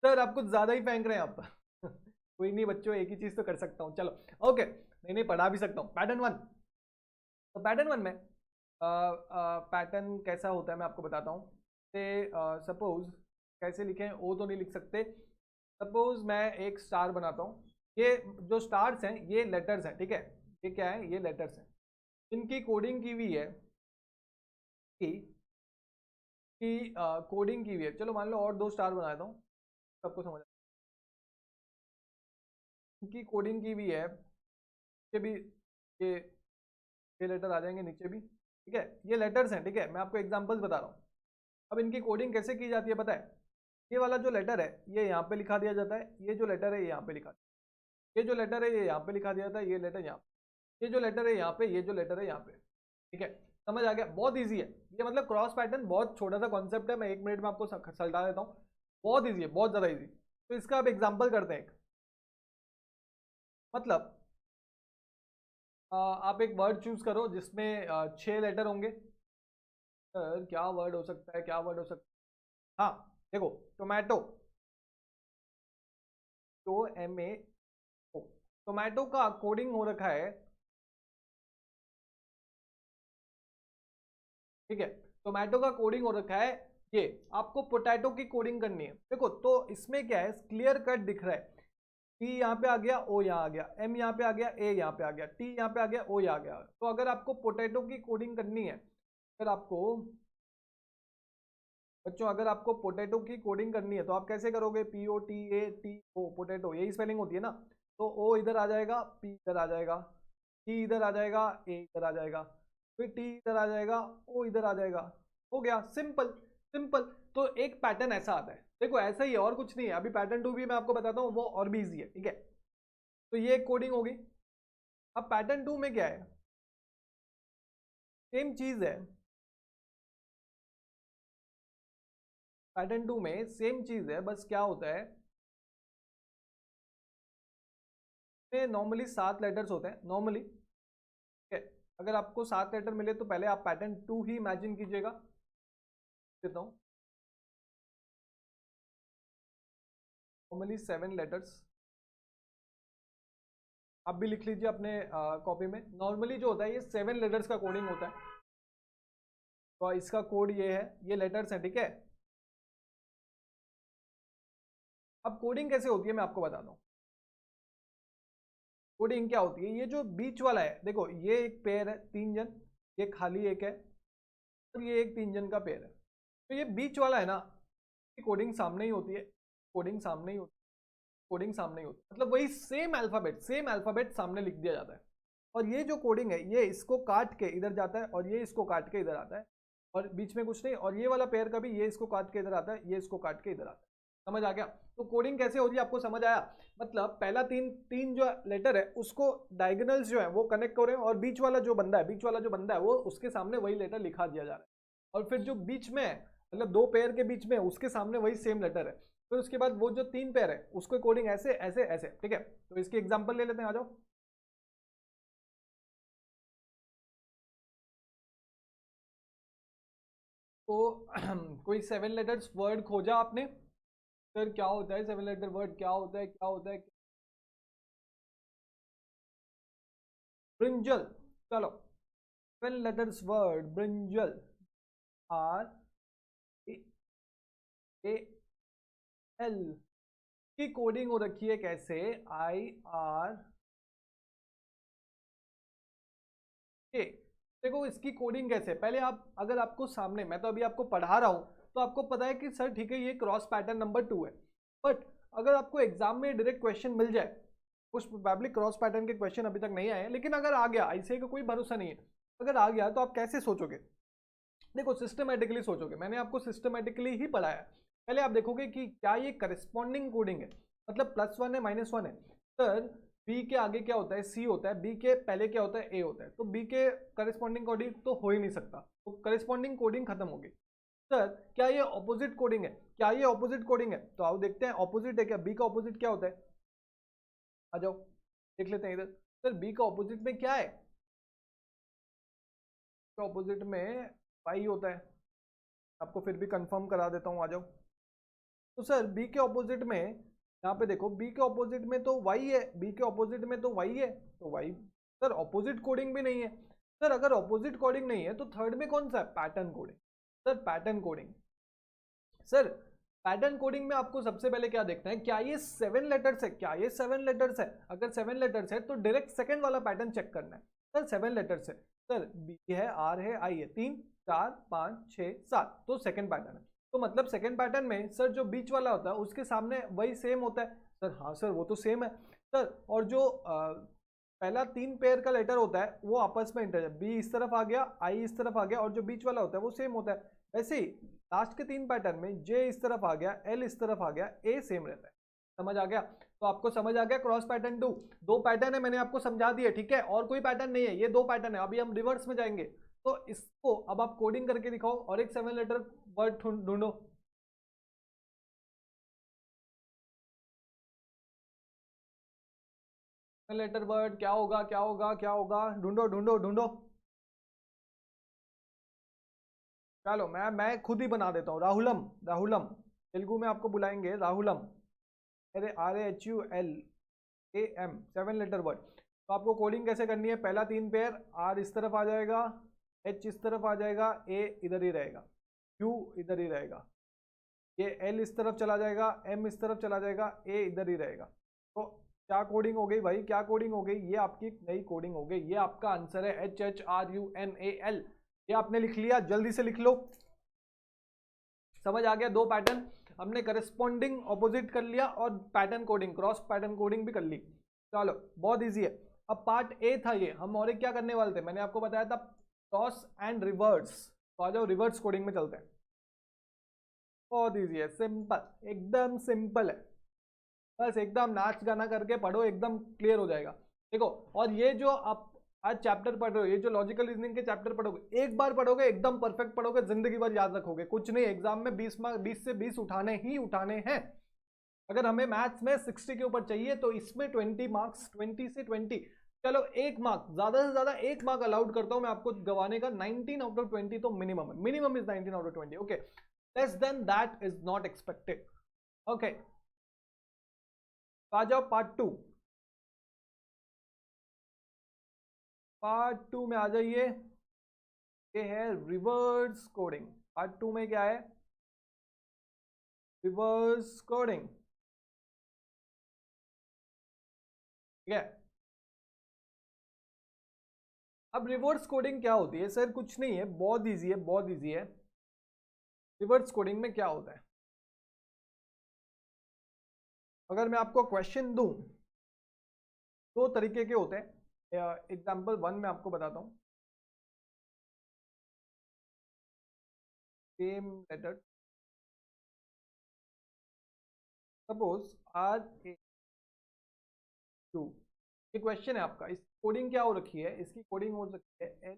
सर आप कुछ ज्यादा ही फेंक रहे हैं आप। कोई नहीं बच्चों, एक ही चीज तो कर सकता हूँ, चलो ओके, नहीं नहीं पढ़ा भी सकता हूँ। पैटर्न 1, तो पैटर्न 1 में पैटर्न कैसा होता है मैं आपको बताता हूँ। सपोज कैसे लिखें, ओ तो नहीं लिख सकते, सपोज मैं एक स्टार बनाता हूँ, ये जो स्टार्स हैं ये लेटर्स हैं, ठीक है, ये क्या है, ये लेटर्स हैं, इनकी कोडिंग की हुई है कि कोडिंग की हुई है। चलो मान लो और दो स्टार बना देता हूँ, सबको समझ इनकी कोडिंग की हुई है, नीचे भी ये ये लेटर आ जाएंगे नीचे भी, ठीक है, ये लेटर्स हैं, ठीक है, मैं आपको एग्जांपल्स बता रहा हूँ। अब इनकी कोडिंग कैसे की जाती है पता है, ये वाला जो लेटर है ये यहाँ पे लिखा दिया जाता है, ये जो लेटर है ये यहाँ पे लिखा, ये जो लेटर है ये यहाँ पे लिखा दिया जाता है, ये लेटर यहाँ, ये जो लेटर है यहाँ पे, ये जो लेटर है यहाँ पे, ठीक है, समझ आ गया, बहुत ईजी है ये, मतलब क्रॉस पैटर्न बहुत छोटा सा कॉन्सेप्ट है, मैं 1 मिनट में आपको सलटा देता हूँ, बहुत ईजी है, बहुत ज़्यादा ईजी। तो इसका अब एग्जाम्पल करते हैं एक, मतलब आप एक वर्ड चूज करो जिसमें 6 लेटर होंगे। सर क्या वर्ड हो सकता है, क्या वर्ड हो सकता है, हाँ देखो, टोमेटो, तो MA, टोमेटो का कोडिंग हो रखा है, ठीक है, टोमेटो का कोडिंग हो रखा है, ये आपको पोटैटो की कोडिंग करनी है। देखो तो इसमें क्या है, क्लियर कट दिख रहा है, टी यहाँ पे आ गया, ओ यहाँ आ गया, एम यहाँ पे आ गया, ए यहाँ पे आ गया, टी यहाँ पे आ गया, ओ यहाँ आ गया। तो अगर आपको पोटैटो की कोडिंग करनी है, अगर आपको बच्चों, अगर आपको पोटैटो की कोडिंग करनी है तो आप कैसे करोगे, POTATO, पोटैटो यही स्पेलिंग होती है ना, तो ओ इधर आ जाएगा, पी इधर आ जाएगा, टी इधर आ जाएगा, ए इधर आ जाएगा, फिर टी इधर आ जाएगा, ओ इधर आ जाएगा, हो गया, सिंपल सिंपल। तो एक पैटर्न ऐसा आता है, देखो ऐसा ही है और कुछ नहीं है, अभी पैटर्न 2 भी मैं आपको बताता हूँ, वो और भी ईजी है, ठीक है। तो ये एक कोडिंग होगी। अब पैटर्न 2 में क्या है, सेम चीज है, पैटर्न 2 में सेम चीज है, बस क्या होता है, नॉर्मली 7 लेटर्स होते हैं नॉर्मली, ठीक है। अगर आपको 7 लेटर मिले तो पहले आप पैटर्न 2 ही इमेजिन कीजिएगा, देता हूँ, नॉर्मली 7 लेटर्स, आप भी लिख लीजिए अपने कॉपी में, नॉर्मली जो होता है ये 7 लेटर्स का कोडिंग होता है, तो इसका कोड ये है, ये लेटर्स हैं, ठीक है। अब कोडिंग कैसे होती है मैं आपको बताता हूँ, कोडिंग क्या होती है, ये जो बीच वाला है, देखो ये एक पेयर है 3 जन, ये खाली एक है, और ये एक 3 जन का पेयर है, तो ये बीच वाला है ना, कोडिंग सामने ही होती है, कोडिंग सामने ही होती है, कोडिंग सामने ही होती है, मतलब वही सेम अल्फाबेट सामने लिख दिया जाता है। और ये जो कोडिंग है ये इसको काट के इधर जाता है, और ये इसको काट के इधर आता है, और बीच में कुछ नहीं, और ये वाला पेयर का भी ये इसको काट के इधर आता है, ये इसको काट के इधर आता है, समझ आ गया। तो कोडिंग कैसे हो रही है आपको समझ आया, मतलब पहला तीन जो लेटर है उसको डायगोनल्स जो है वो कनेक्ट हो रहे हैं, और बीच वाला जो बंदा है वो उसके सामने वही लेटर लिखा दिया जा रहा है, और फिर जो बीच में है, मतलब 2 पेयर के बीच में उसके सामने वही सेम लेटर है, फिर उसके बाद वो जो 3 पेयर है उसको कोडिंग ऐसे ऐसे ऐसे, ठीक है। तो इसकी एग्जांपल ले लेते हैं, आ जाओ। तो कोई 7 लेटर्स वर्ड खोजा आपने, सर क्या होता है 7 लेटर वर्ड, क्या होता है, क्या होता है, ब्रिंजल, चलो 7 लेटर्स वर्ड ब्रिंजल, RAL की कोडिंग हो रखी है कैसे, IRK। देखो इसकी कोडिंग कैसे, पहले आप, अगर आपको सामने, मैं तो अभी आपको पढ़ा रहा हूं तो आपको पता है कि सर ठीक है ये क्रॉस पैटर्न नंबर 2 है, बट अगर आपको एग्जाम में डायरेक्ट क्वेश्चन मिल जाए, कुछ प्रोबेबली क्रॉस पैटर्न के क्वेश्चन अभी तक नहीं आए, लेकिन अगर आ गया, ऐसे का कोई भरोसा नहीं है, अगर आ गया तो आप कैसे सोचोगे, देखो सिस्टमेटिकली सोचोगे, मैंने आपको सिस्टमेटिकली ही पढ़ाया। पहले आप देखोगे कि क्या ये करस्पॉन्डिंग कोडिंग है, मतलब +1 है -1 है, सर बी के आगे क्या होता है, सी होता है, बी के पहले क्या होता है, ए होता है, तो बी के करस्पॉन्डिंग कोडिंग तो हो ही नहीं सकता, तो करस्पॉन्डिंग कोडिंग खत्म होगी। सर क्या ये ऑपोजिट कोडिंग है, क्या ये ऑपोजिट कोडिंग है, तो आओ देखते हैं ऑपोजिट है क्या, बी का ऑपोजिट क्या होता है, आ जाओ देख लेते हैं इधर। सर बी का ऑपोजिट में क्या है, ऑपोजिट में वाई होता है, आपको फिर भी कंफर्म करा देता हूँ, आ जाओ। तो सर बी के ऑपोजिट में, यहाँ पे देखो बी के ऑपोजिट में तो वाई है, बी के ऑपोजिट में तो वाई है, तो वाई, सर ऑपोजिट कोडिंग भी नहीं है। सर अगर ऑपोजिट कोडिंग नहीं है तो थर्ड में कौन सा है, pattern coding. Sir pattern coding, sir pattern coding में आपको सबसे पहले क्या देखना है, क्या ये 7 लेटर्स है, क्या ये 7 लेटर्स है। अगर 7 लेटर्स है तो डायरेक्ट सेकंड वाला पैटर्न चेक करना है। सर 7 लेटर्स है, सर बी है, आर है, आई है, 3 4 5 6 7, तो सेकंड पैटर्न है। तो मतलब सेकंड पैटर्न में सर जो बीच वाला होता है उसके सामने वही सेम होता है। सर हाँ सर वो तो सेम है सर। और जो पहला 3 पेयर का लेटर होता है वो आपस में इंटर, बी इस तरफ आ गया, आई इस तरफ आ गया, और जो बीच वाला होता है वो सेम होता है। वैसे ही लास्ट के 3 पैटर्न में जे इस तरफ आ गया, एल इस तरफ आ गया, ए सेम रहता है। समझ आ गया? तो आपको समझ आ गया क्रॉस पैटर्न 2। 2 पैटर्न है, मैंने आपको समझा दिया, ठीक है, और कोई पैटर्न नहीं है, ये 2 पैटर्न है। अभी हम रिवर्स में जाएंगे, तो इसको अब आप कोडिंग करके दिखाओ और एक 7 लेटर वर्ड ढूंढो। लेटर वर्ड क्या होगा, क्या होगा, क्या होगा, ढूंढो ढूंढो ढूंढो। चलो मैं खुद ही बना देता हूँ, राहुलम, राहुलम तेलुगु में आपको बुलाएंगे राहुलम, अरे RAHULAM, 7 लेटर वर्ड। तो आपको कोडिंग कैसे करनी है, पहला 3 पेयर, आर इस तरफ आ जाएगा, एच इस तरफ आ जाएगा, ए इधर ही रहेगा, क्यू इधर ही रहेगा, ये एल इस तरफ चला जाएगा, एम इस तरफ चला जाएगा, ए इधर ही रहेगा। तो क्या कोडिंग हो गई भाई, क्या कोडिंग हो गई, ये आपकी नई कोडिंग हो गई। ये आपका आंसर है HHRUMAL। ये आपने लिख लिया, जल्दी से लिख लो। समझ आ गया? 2 पैटर्न हमने करस्पॉन्डिंग ऑपोजिट कर लिया और pattern coding, cross pattern coding भी कर ली। चलो बहुत इजी है। अब पार्ट ए था ये, हम और एक क्या करने वाले थे, मैंने आपको बताया था क्रॉस एंड रिवर्स। तो आ जाओ रिवर्स कोडिंग में चलते हैं। बहुत इजी है, सिंपल, एकदम सिंपल है। बस एकदम नाच गाना करके पढ़ो, एकदम क्लियर हो जाएगा। देखो, और ये जो आप आज चैप्टर पढ़ रहे हो, ये जो लॉजिकल रीजनिंग के चैप्टर पढ़ोगे, एक बार पढ़ोगे एकदम परफेक्ट पढ़ोगे, जिंदगी भर याद रखोगे। कुछ नहीं, एग्जाम में 20 मार्क, 20 से 20 उठाने ही उठाने हैं। अगर हमें मैथ्स में 60 के ऊपर चाहिए तो इसमें 20 मार्क्स, 20 से 20, चलो 1 मार्क, ज्यादा से ज्यादा 1 मार्क अलाउड करता हूं मैं आपको गवाने का। 19 आउट ऑफ 20 तो मिनिमम है, minimum is 19 out of 20। Okay, less than that is not expected. Okay, आ जाओ पार्ट 2। पार्ट 2 में आ जाइए, ये है रिवर्स कोडिंग। पार्ट 2 में क्या है, रिवर्स कोडिंग, ठीक है। अब रिवर्स कोडिंग क्या होती है सर, कुछ नहीं है, बहुत इजी है, बहुत इजी है। रिवर्स कोडिंग में क्या होता है, अगर मैं आपको क्वेश्चन दूं, 2 तरीके के होते हैं। एग्जाम्पल 1 में आपको बताता हूं। सेम लेटर, सपोज RA2, ये क्वेश्चन है आपका। इस कोडिंग क्या हो रखी है, इसकी कोडिंग हो सकती है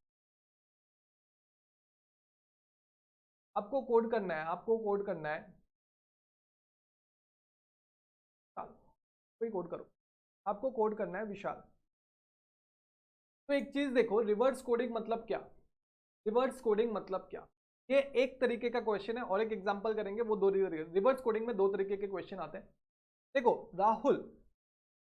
आपको कोड करना है, आपको कोड करना है, कोई कोड करो, आपको कोड करना है विशाल। तो एक चीज देखो, रिवर्स कोडिंग मतलब क्या, रिवर्स कोडिंग मतलब क्या। ये एक तरीके का क्वेश्चन है, और एक एग्जांपल करेंगे, वो 2 रिवर्स कोडिंग में 2 तरीके के क्वेश्चन आते हैं। देखो राहुल,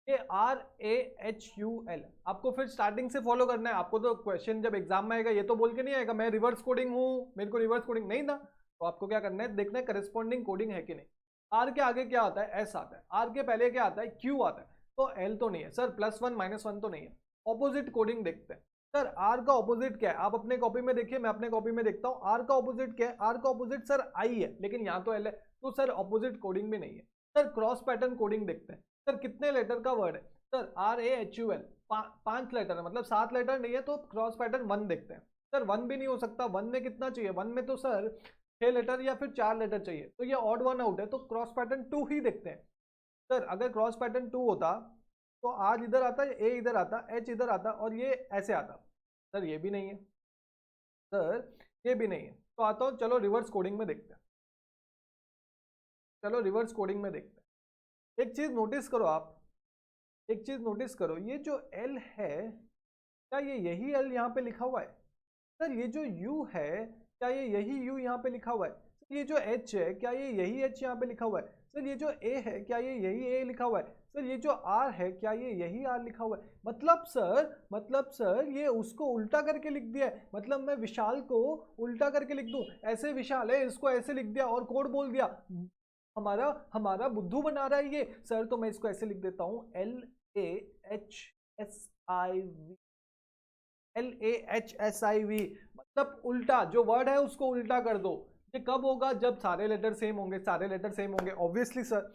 ये RAHUL, आपको फिर स्टार्टिंग से फॉलो करना है। आपको तो क्वेश्चन जब एग्जाम में आएगा ये तो बोल के नहीं आएगा मैं रिवर्स कोडिंग हूं, मेरे को रिवर्स कोडिंग नहीं था। तो आपको क्या करना है, देखना है करस्पॉन्डिंग कोडिंग है कि नहीं। आर के आगे क्या आता है, एस आता है, आर के पहले क्या आता है, क्यू आता है, तो एल तो नहीं है सर, +1 -1 तो नहीं है। ऑपोजिट कोडिंग देखते हैं। सर आर का ऑपोजिट क्या है, आप अपने कॉपी में देखिए, मैं अपने कॉपी में देखता हूँ। आर का ऑपोजिट क्या है, आर का ऑपोजिट सर आई है, लेकिन यहाँ तो एल है, तो सर ऑपोजिट कोडिंग भी नहीं है। सर क्रॉस पैटर्न कोडिंग देखते हैं। सर कितने लेटर का वर्ड है, सर RAHUL 5 लेटर है, मतलब 7 लेटर नहीं है, तो क्रॉस पैटर्न 1 देखते हैं। सर 1 भी नहीं हो सकता, 1 में कितना चाहिए, 1 में तो सर 6 लेटर या फिर 4 लेटर चाहिए, तो ये ऑड 1 आउट है, तो क्रॉस पैटर्न 2 ही देखते हैं। सर अगर क्रॉस पैटर्न 2 होता तो आर इधर आता, ए इधर आता, एच इधर आता, और ये ऐसे आता। सर ये भी नहीं है, सर ये भी नहीं है। तो आता हूँ, चलो रिवर्स कोडिंग में देखते हैं, चलो रिवर्स कोडिंग में देखते हैं। एक चीज नोटिस करो आप, एक चीज नोटिस करो, ये जो एल है, क्या ये यही एल यहाँ पे लिखा हुआ है। सर ये जो यू है, क्या ये यही यू यहाँ पे लिखा हुआ है। सर ये जो एच है, क्या ये यही एच यहाँ पे लिखा हुआ है। सर ये जो ए है, क्या ये यही ए लिखा हुआ है। सर ये जो आर है, क्या ये यही आर लिखा हुआ है। मतलब सर ये उसको उल्टा करके लिख दिया है। मतलब मैं विशाल को उल्टा करके लिख दूं, ऐसे विशाल है, इसको ऐसे लिख दिया और कोड बोल दिया। हमारा हमारा बुद्धू बना रहा है ये सर। तो मैं इसको ऐसे लिख देता हूं LAHSIV, LAHSIV मतलब उल्टा, जो वर्ड है उसको उल्टा कर दो। ये कब होगा? जब सारे लेटर सेम होंगे, सारे लेटर सेम होंगे ऑब्वियसली सर।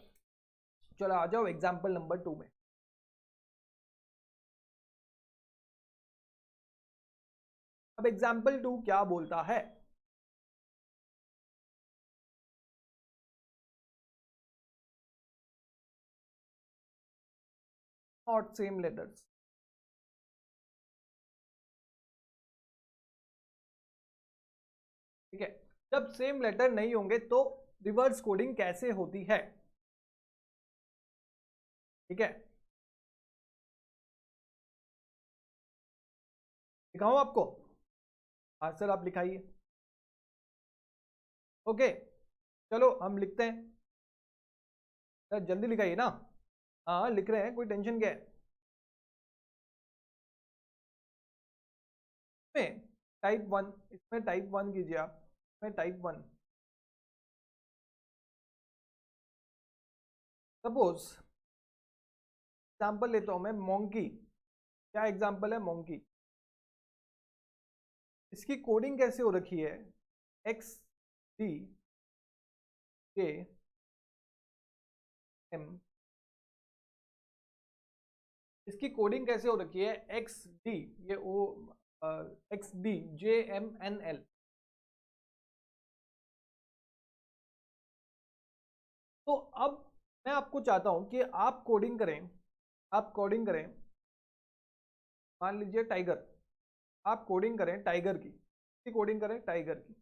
चलो आ जाओ एग्जाम्पल नंबर 2 में। अब एग्जाम्पल 2 क्या बोलता है? Not same letters. ठीक है, जब सेम लेटर नहीं होंगे तो रिवर्स कोडिंग कैसे होती है? ठीक है, दिखाऊं आपको? हाँ सर आप लिखाइए। ओके चलो हम लिखते हैं सर, जल्दी लिखाइए ना। हाँ लिख रहे हैं, कोई टेंशन क्या है? इसमें टाइप 1, इसमें टाइप 1 कीजिए आप, इसमें टाइप 1। सपोज एग्जाम्पल लेता हूं मैं, मोंकी। क्या एग्जाम्पल है? मोंकी। इसकी कोडिंग कैसे हो रखी है? XDJM। इसकी कोडिंग कैसे हो रखी है? XD, ये ओ XDJMNL। तो अब मैं आपको चाहता हूं कि आप कोडिंग करें, आप कोडिंग करें, मान लीजिए टाइगर, आप कोडिंग करें टाइगर की कोडिंग करें टाइगर की।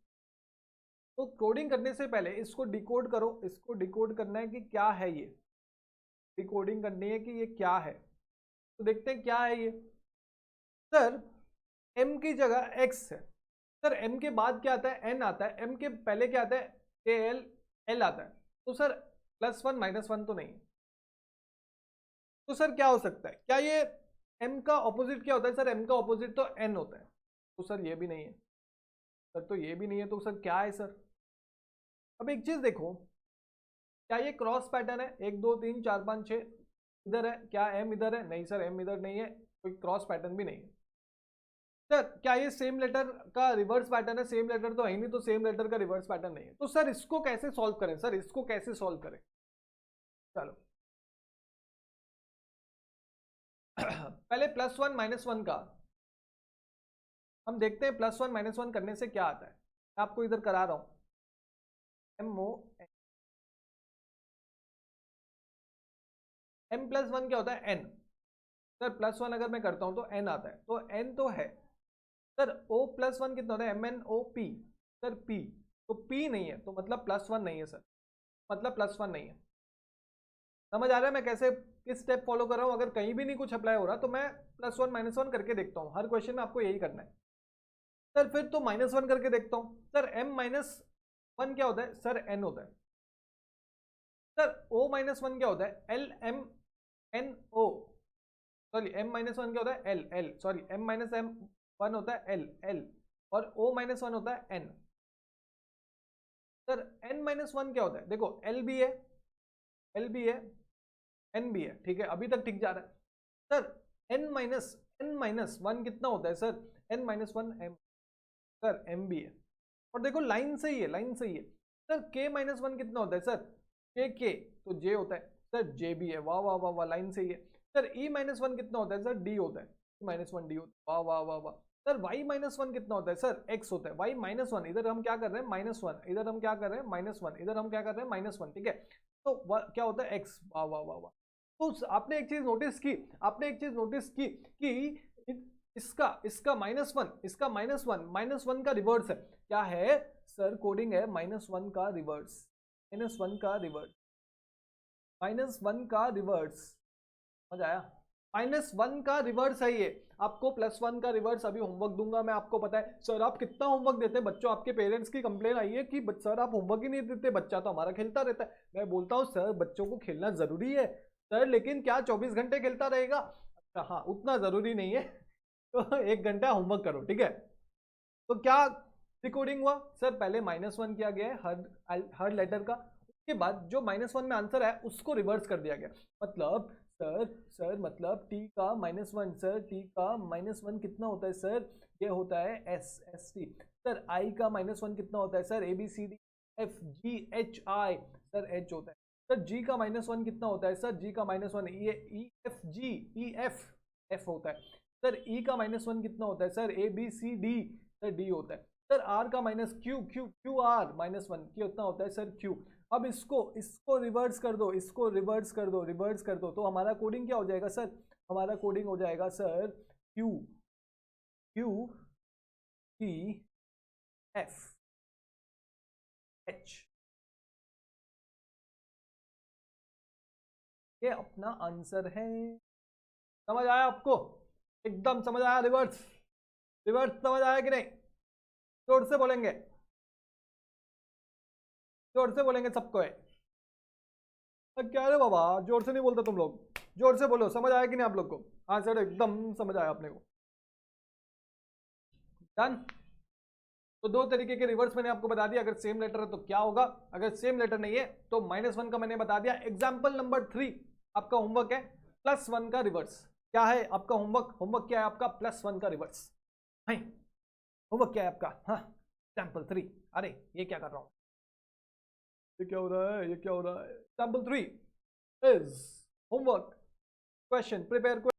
तो कोडिंग करने से पहले इसको डिकोड करो, इसको डिकोड करना है कि क्या है ये, डिकोडिंग करनी है कि ये क्या है। तो देखते हैं क्या है ये। सर m की जगह x है। सर m के बाद क्या आता है? n आता है। m के पहले क्या आता है? l आता है। तो सर +1 -1 तो नहीं है। तो सर क्या हो सकता है? क्या ये m का ऑपोजिट क्या होता है? सर m का ऑपोजिट तो n होता है। तो सर ये भी नहीं है सर, तो ये भी नहीं है। तो सर क्या है सर? अब एक चीज देखो, क्या ये क्रॉस पैटर्न है? 1 2 3 4 5 6 इधर है, क्या m इधर है? नहीं सर m इधर नहीं है, कोई क्रॉस पैटर्न भी नहीं है। सर क्या ये सेम लेटर का रिवर्स पैटर्न है? सेम लेटर तो है ही नहीं, तो सेम लेटर का रिवर्स पैटर्न नहीं है। तो सर इसको कैसे सॉल्व करें? सर इसको कैसे सॉल्व करें? चलो पहले +1 -1 का हम देखते हैं। +1 -1 करने से क्या आता है? मैं आपको इधर करा रहा हूं, m+1 क्या होता है? n। सर +1 अगर मैं करता हूं तो n आता है, तो n तो है। सर O+1 कितना होता है? MnOP। सर P, तो P नहीं है तो मतलब +1 नहीं है सर, मतलब +1 नहीं है। समझ आ रहा है मैं कैसे किस स्टेप फॉलो कर रहा हूं? अगर कहीं भी नहीं कुछ अप्लाई हो रहा तो मैं +1 -1 करके देखता हूं। हर क्वेश्चन में आपको यही करना है। सर फिर तो -1 करके देखता हूं। सर m-1 क्या होता है? सर n होता है। सर O-1 क्या होता है? LMNO। सॉरी m-1 क्या होता है? L सॉरी m-m1 होता है L और O-1 होता है n। सर n-1 क्या होता है? देखो L भी है, n भी है, ठीक है, अभी तक ठीक जा रहा है। सर n-1 कितना होता है? Sir n-1 m। Sir m भी है, और देखो लाइन सही है, लाइन सही है। सर k-1 कितना होता है? सर k तो j होता है। सर j भी है, वाह वाह वाह वाह, लाइन सही है। सर e-1 कितना होता है? सर d होता है, -1 d होता है, वाह वाह वाह वाह। सर y-1 कितना होता है? सर x होता है। y-1 इधर हम क्या कर रहे हैं? -1, इधर हम क्या कर रहे हैं? -1, इधर हम क्या कर रहे हैं? -1, ठीक है। तो क्या होता है? x, वाह वाह वाह वाह। तो आपने एक चीज नोटिस की, आपने एक चीज नोटिस की कि इसका इसका -1, इसका -1 का रिवर्स है। क्या है सर? कोडिंग है -1 का रिवर्स, -1 का रिवर्स, -1 का रिवर्स। समझ आया? -1 का रिवर्स है ये। आपको +1 का रिवर्स अभी होमवर्क दूंगा मैं, आपको पता है सर आप कितना होमवर्क देते हैं बच्चों। आपके पेरेंट्स की कंप्लेन आई है कि सर आप होमवर्क ही नहीं देते, बच्चा तो हमारा खेलता रहता है। मैं बोलता हूँ सर बच्चों को खेलना जरूरी है सर, लेकिन क्या 24 घंटे खेलता रहेगा? अच्छा हाँ, उतना जरूरी नहीं है तो 1 घंटा होमवर्क करो, ठीक है। तो क्या डिकोडिंग हुआ? सर पहले -1 किया गया है हर लेटर का, उसके बाद जो -1 में आंसर है उसको रिवर्स कर दिया गया। मतलब सर मतलब t का -1, सर t का -1 कितना होता है सर? ये होता है ST। सर i का -1 कितना होता है सर? ABCDFGHI, सर H होता है। सर g का -1 कितना होता है सर? g का -1 ये EF होता है। सर e का -1 कितना होता है सर? ABCD, सर D होता है। सर r का QR -1 कितना होता है सर? Q। अब इसको रिवर्स कर दो, इसको रिवर्स कर दो तो हमारा कोडिंग क्या हो जाएगा सर? हमारा कोडिंग हो जाएगा sir Q T F H। ये अपना आंसर है। समझ आया आपको? एकदम समझ आया? रिवर्स समझ आया कि नहीं? जोर से बोलेंगे, जोर से बोलेंगे सबको है। क्या रे बाबा, जोर से नहीं बोलते तुम लोग, जोर से बोलो। समझ आया कि नहीं आप लोग को? हाँ सर एकदम समझ आया अपने को। डन। तो दो तरीके के रिवर्स मैंने आपको बता दिया। अगर सेम लेटर है तो क्या होगा, अगर सेम लेटर नहीं है तो -1 का मैंने बता दिया। एग्जाम्पल नंबर 3 आपका होमवर्क है +1 का रिवर्स। क्या है आपका होमवर्क क्या है आपका? +1 का रिवर्स। होमवर्क क्या है आपका? हाँ, एग्जाम्पल 3। अरे ये क्या कर रहा हूँ, ये क्या हो रहा है, ये क्या हो रहा है? Example 3 is homework question, prepare